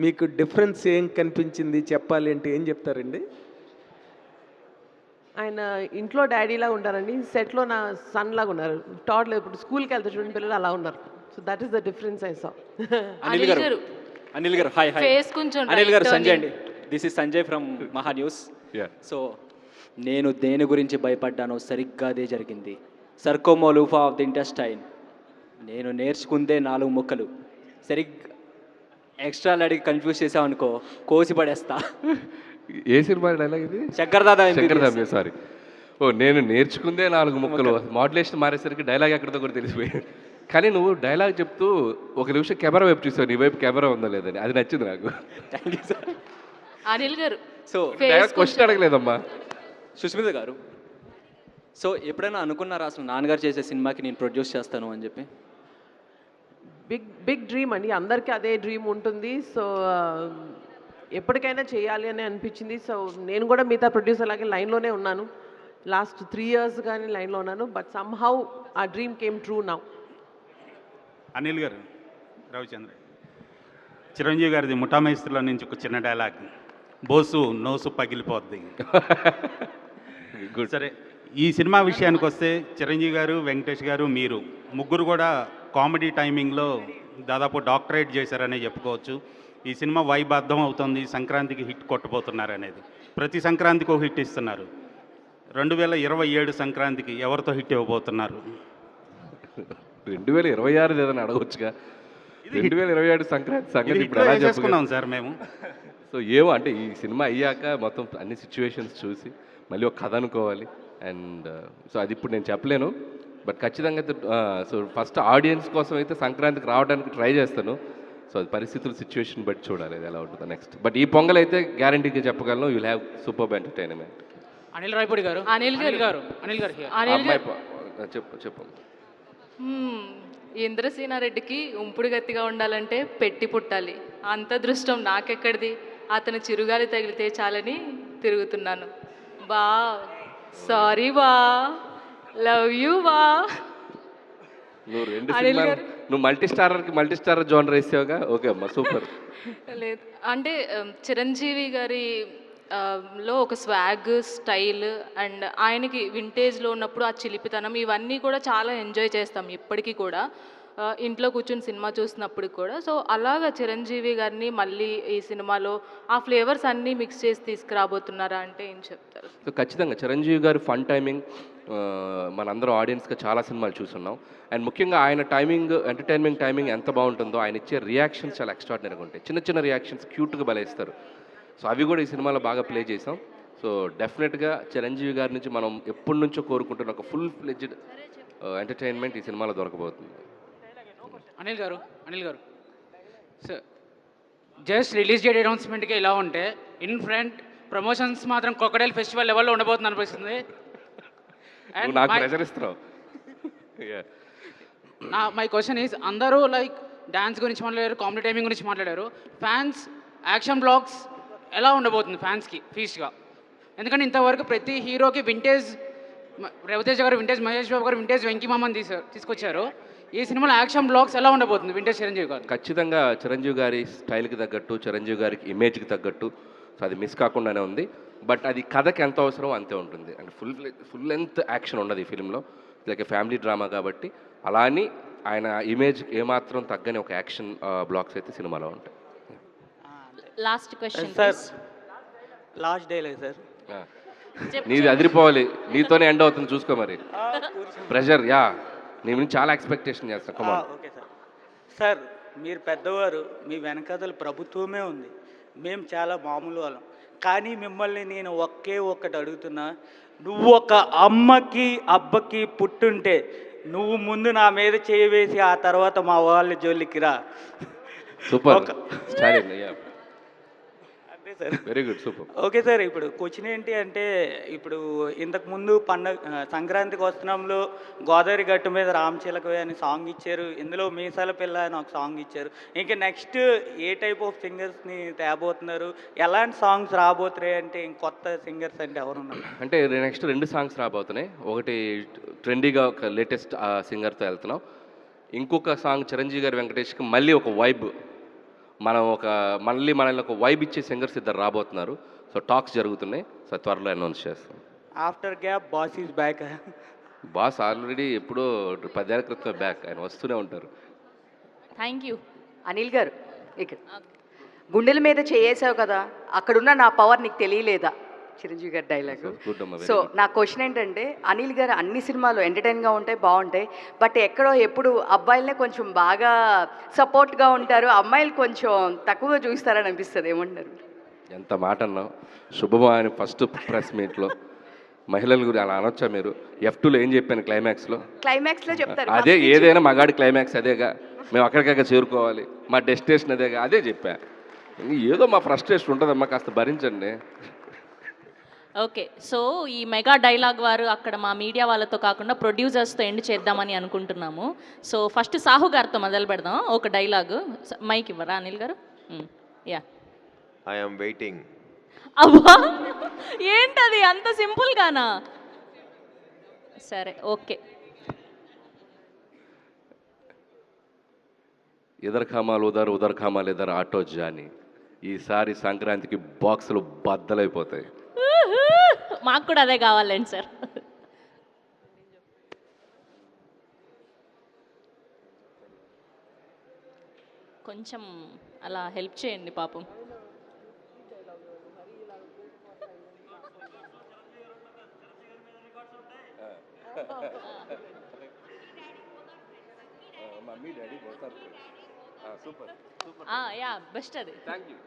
మీకు డిఫరెన్స్ ఏం కనిపించింది చెప్పాలి అంటే ఏం చెప్తారండి? ఆయన ఇంట్లో డాడీలాగా ఉంటారండి, సెట్లో నా సన్ లాగా ఉన్నారు. టాడ్లో ఇప్పుడు స్కూల్కి వెళ్తే చూడండి పిల్లలు అలా ఉన్నారు. So that is the difference I saw. Anil గారు హాయ్ హాయ్. అనిల్ గారు, సంజయ్ అండి, దిస్ ఇస్ సంజయ్ ఫ్రమ్ మహా న్యూస్. సో నేను దేని గురించి భయపడ్డానో సరిగ్గా అదే జరిగింది. సర్కోమోలూఫా ఆఫ్ ది ఇంటెస్టైన్. నేను నేర్చుకుందే 4 ముక్కలు, సరిగ్గా ఎక్స్ట్రాలు అడిగి కన్ఫ్యూజ్ చేసామనుకో కోసి పడేస్తా. ఏ సినిమా డైలాగ్ ఇది? శంకర్దాదా. సారీ. ఓ నేను నేర్చుకుందే 4 ముక్కలు, మాడ్యులేషన్ మారేసరికి డైలాగ్ ఎక్కడితో కూడా తెలిసిపోయింది. కానీ నువ్వు డైలాగ్ చెప్తూ ఒక నిమిషం కెమెరా వైపు చూసావు, నీ వైపు కెమెరా ఉందా లేదని, అది నచ్చింది నాకు. Thank you sir. Anil garu, so question అడగలేదమ్మా. Sushmita గారు, సో ఎప్పుడైనా అనుకున్నారా అసలు నాన్నగారు చేసే సినిమాకి నేను ప్రొడ్యూస్ చేస్తాను అని చెప్పి? బిగ్ డ్రీమ్ అండి, అందరికీ అదే డ్రీమ్ ఉంటుంది. సో ఎప్పటికైనా చేయాలి అని అనిపించింది. సో నేను కూడా మిగతా ప్రొడ్యూసర్ లాగే లైన్లోనే ఉన్నాను, లాస్ట్ 3 years కానీ లైన్లో ఉన్నాను. బట్ సమ్హౌ ఆ dream came true now. Anil గారు, రవిచంద్ర, చిరంజీవి గారిది ముఠామేస్త్రిలో నుంచి ఒక చిన్న డైలాగ్, బోసు నోసు పగిలిపోద్ది. సరే, ఈ సినిమా విషయానికి వస్తే చిరంజీవి గారు, వెంకటేష్ గారు, మీరు ముగ్గురు కూడా కామెడీ టైమింగ్లో దాదాపు డాక్టరేట్ చేశారనే చెప్పుకోవచ్చు. ఈ సినిమా వైబ్ అర్థం అవుతుంది, సంక్రాంతికి హిట్ కొట్టబోతున్నారు అనేది. ప్రతి సంక్రాంతికి ఒక హిట్ ఇస్తున్నారు. 2027 సంక్రాంతికి ఎవరితో హిట్ ఇవ్వబోతున్నారు? 2026 ఏదైనా అడగవచ్చుగా. 2027 సంక్రాంతి సంగతి ఇప్పుడు ఎలా చేసుకున్నాం సార్ మేము. సో ఏమో అంటే ఈ సినిమా అయ్యాక మొత్తం అన్ని సిచ్యువేషన్స్ చూసి మళ్ళీ ఒక కథ అనుకోవాలి. అండ్ సో అది ఇప్పుడు నేను చెప్పలేను. బట్ ఖచ్చితంగా అయితే సో ఫస్ట్ ఆడియన్స్ కోసం అయితే సంక్రాంతికి రావడానికి ట్రై చేస్తాను. సో అది పరిస్థితుల సిచ్యువేషన్ బట్టి చూడాలి అది ఎలా ఉంటుందో నెక్స్ట్. బట్ ఈ పొంగల్ అయితే గ్యారంటీగా చెప్పగలను, you'll have super entertainment. Anil Rayapudi గారు అనిల్ గారు చెప్పు. ఇంద్రసేనారెడ్డికి ఉంపుడు గత్తిగా ఉండాలంటే పెట్టి పుట్టాలి. అంత దృష్టం నాకెక్కడిది, అతను చిరుగాలి తగిలితే చాలని తిరుగుతున్నాను. బా సారీ బా, లవ్ యూ బా. నువ్వు 2 సినిమాలు నువ్వు మల్టీ స్టారర్ జోనర్ వేసావుగా, ఓకే అమ్మా సూపర్. లేదు అంటే చిరంజీవి గారి లో ఒక స్వాగ్ స్టైల్ అండ్ ఆయనకి వింటేజ్లో ఉన్నప్పుడు ఆ చిలిపితనం ఇవన్నీ కూడా చాలా ఎంజాయ్ చేస్తాం ఇప్పటికీ కూడా, ఇంట్లో కూర్చొని సినిమా చూసినప్పుడు కూడా. సో అలాగా చిరంజీవి గారిని మళ్ళీ ఈ సినిమాలో ఆ ఫ్లేవర్స్ అన్నీ మిక్స్ చేసి తీసుకురాబోతున్నారా అంటే ఏం చెప్తారు? సో ఖచ్చితంగా చిరంజీవి గారి ఫన్ టైమింగ్ మనందరం ఆడియన్స్గా చాలా సినిమాలు చూస్తున్నాం. అండ్ ముఖ్యంగా ఆయన టైమింగ్, ఎంటర్టైన్మెంట్ టైమింగ్ ఎంత బాగుంటుందో, ఆయన ఇచ్చే రియాక్షన్స్ చాలా ఎక్స్ట్రాడినరీగా ఉంటాయి. చిన్న చిన్న రియాక్షన్స్ క్యూట్గా బలేస్తారు. సో అవి కూడా ఈ సినిమాలో బాగా ప్లే చేసాం. సో డెఫినెట్గా చిరంజీవి గారి నుంచి మనం ఎప్పటి నుంచో కోరుకుంటున్న ఒక ఫుల్ ఫ్లెడ్జ్డ్ ఎంటర్టైన్మెంట్ ఈ సినిమాలో దొరకబోతుంది. Anil garu sir, just release date అనౌన్స్మెంట్కి ఇలా ఉంటే ఇన్ ఫ్రంట్ ప్రమోషన్స్ మాత్రం క్రొకడైల్ ఫెస్టివల్ లెవెల్లో ఉండబోతుంది అనిపిస్తుంది. నాకు ప్రెజర్ ఇస్తున్నావు. మై క్వశ్చన్ ఈజ్, అందరూ లైక్ డ్యాన్స్ గురించి మాట్లాడారు, కామెడీ టైమింగ్ గురించి మాట్లాడారు. ఫ్యాన్స్ యాక్షన్ బ్లాగ్స్ ఎలా ఉండబోతుంది ఫ్యాన్స్కి ఫీస్ట్గా? ఎందుకంటే ఇంతవరకు ప్రతి హీరోకి వింటేజ్ రవితేజ గారు, వింటేజ్ మహేష్ బాబు గారు, వింటేజ్ వెంకీమామని తీసుకొచ్చారు. ఈ సినిమాలో యాక్షన్ బ్లాగ్స్ ఎలా ఉండబోతుంది వింటేజ్ చిరంజీవి గారు? ఖచ్చితంగా చిరంజీవి గారి స్టైల్కి తగ్గట్టు, చిరంజీవి గారికి ఇమేజ్కి తగ్గట్టు, సో అది మిస్ కాకుండానే ఉంది. బట్ అది కథకి ఎంత అవసరమో అంతే ఉంటుంది. అండ్ ఫుల్ లెంత్ యాక్షన్ ఉండదు ఈ ఫిల్మ్లో, లైక్ ఫ్యామిలీ డ్రామా కాబట్టి. అలా అని ఆయన ఇమేజ్ ఏమాత్రం తగ్గని ఒక యాక్షన్ బ్లాక్స్ అయితే సినిమాలో ఉంటాయి. Last question sir, last dialogue sir. నీది అదిరిపోవాలి, నీతోనే ఎండ్ అవుతుంది చూసుకో మరి. ప్రెషర్ నీ నుంచి చాలా ఎక్స్పెక్టేషన్ చేస్తాను. కమా ఓకే సార్. సార్ మీరు పెద్దవారు, మీ వెనకాతల ప్రభుత్వమే ఉంది, మేము చాలా మామూలు వాళ్ళం. కానీ మిమ్మల్ని నేను ఒక్కటి అడుగుతున్నా, నువ్వు ఒక అమ్మకి అబ్బకి పుట్టుంటే నువ్వు ముందు నా మీద చేయి వేసి ఆ తర్వాత మా వాళ్ళ జోలికి రా. సూపర్ అంతే sir. Very good, super. Okay sir, ఇప్పుడు క్వశ్చన్ ఏంటి అంటే, ఇప్పుడు ఇంతకుముందు సంక్రాంతికి వస్తున్నాంలో గోదావరి గట్టు మీద రామచిలకవే అని సాంగ్ ఇచ్చారు, ఇందులో మీసాల పిల్ల అని ఒక సాంగ్ ఇచ్చారు. ఇంకా నెక్స్ట్ ఏ టైప్ ఆఫ్ సింగర్స్ని తేబోతున్నారు, ఎలాంటి సాంగ్స్ రాబోతున్నాయి అంటే, కొత్త సింగర్స్ అంటే ఎవరున్నారు? అంటే నెక్స్ట్ 2 సాంగ్స్ రాబోతున్నాయి. ఒకటి ట్రెండీగా ఒక లేటెస్ట్ సింగర్తో వెళ్తున్నాం. ఇంకొక సాంగ్ చిరంజీవి గారి వెంకటేష్కి మళ్ళీ ఒక వైబ్, మనల్ని ఒక వైబ్ ఇచ్చే సింగర్స్ 2 రాబోతున్నారు. సో టాక్స్ జరుగుతున్నాయి. సో త్వరలో అనౌన్స్ చేస్తాం. After gap boss is back. Boss already ఎప్పుడో 10 ఏళ్ల క్రితం బ్యాక్, ఆయన వస్తూనే ఉంటారు. Thank you. అనిల్ గారు, ఇక్కడ గుండెల మీద చేసావు కదా, అక్కడున్న నా పవర్ నీకు తెలియలేదా? చిరంజీవి గారి డైలాగ్. సో నా క్వశ్చన్ ఏంటంటే, అనిల్ గారు అన్ని సినిమాలు ఎంటర్టైన్గా ఉంటాయి, బాగుంటాయి, బట్ ఎక్కడో ఎప్పుడు అబ్బాయిలనే కొంచెం బాగా సపోర్ట్గా ఉంటారు, అమ్మాయిలు కొంచెం తక్కువగా చూస్తారని అనిపిస్తుంది, ఏమంటారు? ఎంత మాట అన్నావు. శుభమా అని ఫస్ట్ ప్రెస్ మీట్లో మహిళల గురించి అలా అనొచ్చా మీరు? F2లో ఏం చెప్పాను క్లైమాక్స్లో చెప్తారు అదే, ఏదైనా మగాడి క్లైమాక్స్ అదేగా, మేము అక్కడికక్కడ చేరుకోవాలి, మా డెస్టినేషన్ అదేగా, అదే చెప్పా. ఏదో మా ఫ్రస్ట్రేషన్ ఉంటుందమ్మా, కాస్త భరించండి. ఓకే, సో ఈ మెగా డైలాగ్ వారు అక్కడ మా మీడియా వాళ్ళతో కాకుండా ప్రొడ్యూసర్స్తో ఎండ్ చేద్దామని అనుకుంటున్నాము. సో ఫస్ట్ సాహు గారితో మొదలు పెడదాం. ఒక డైలాగు మైక్ ఇవ్వరా Anil garu? Yeah, I am waiting. అబ్బా, ఏంటది అంత సింపుల్గానా? సరే, ఓకే. ఇదర్ ఖామాలు ఉదర్ ఖామాలు ఇదర్ ఆటో జాని, ఈసారి సంక్రాంతికి బాక్సులు బద్దలైపోతాయి. మాకు కూడా అదే కావాలండి సార్. కొంచెం అలా హెల్ప్ చేయండి పాపం. యా, బెస్ట్ అది. Thank you.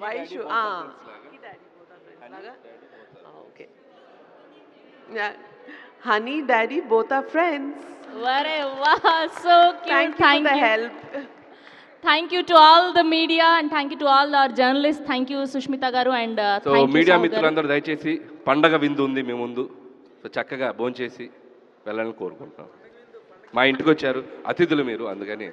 Vaishu okay. Honey, Daddy, both are friends. వరే వా so Thank cute you for the help. Thank you to all the media and thank you to all our journalist. Thank you Sushmita garu and so media మిత్రులందరూ దయచేసి పండగ విందు ఉంది మీ ముందు, సో చక్కగా భోంచేసి వెళ్ళాలని కోరుకుంటున్నాం. మా ఇంటికి వచ్చారు అతిథులు మీరు, అందుకని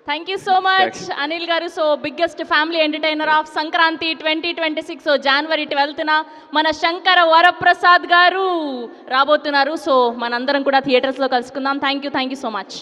thank you so much Anil garu. So biggest family entertainer of Sankranti 2026. So January 12న మన శంకర వరప్రసాద్ గారు రాబోతున్నారు. సో మనందరం కూడా థియేటర్స్లో కలుసుకుందాం. Thank you so much.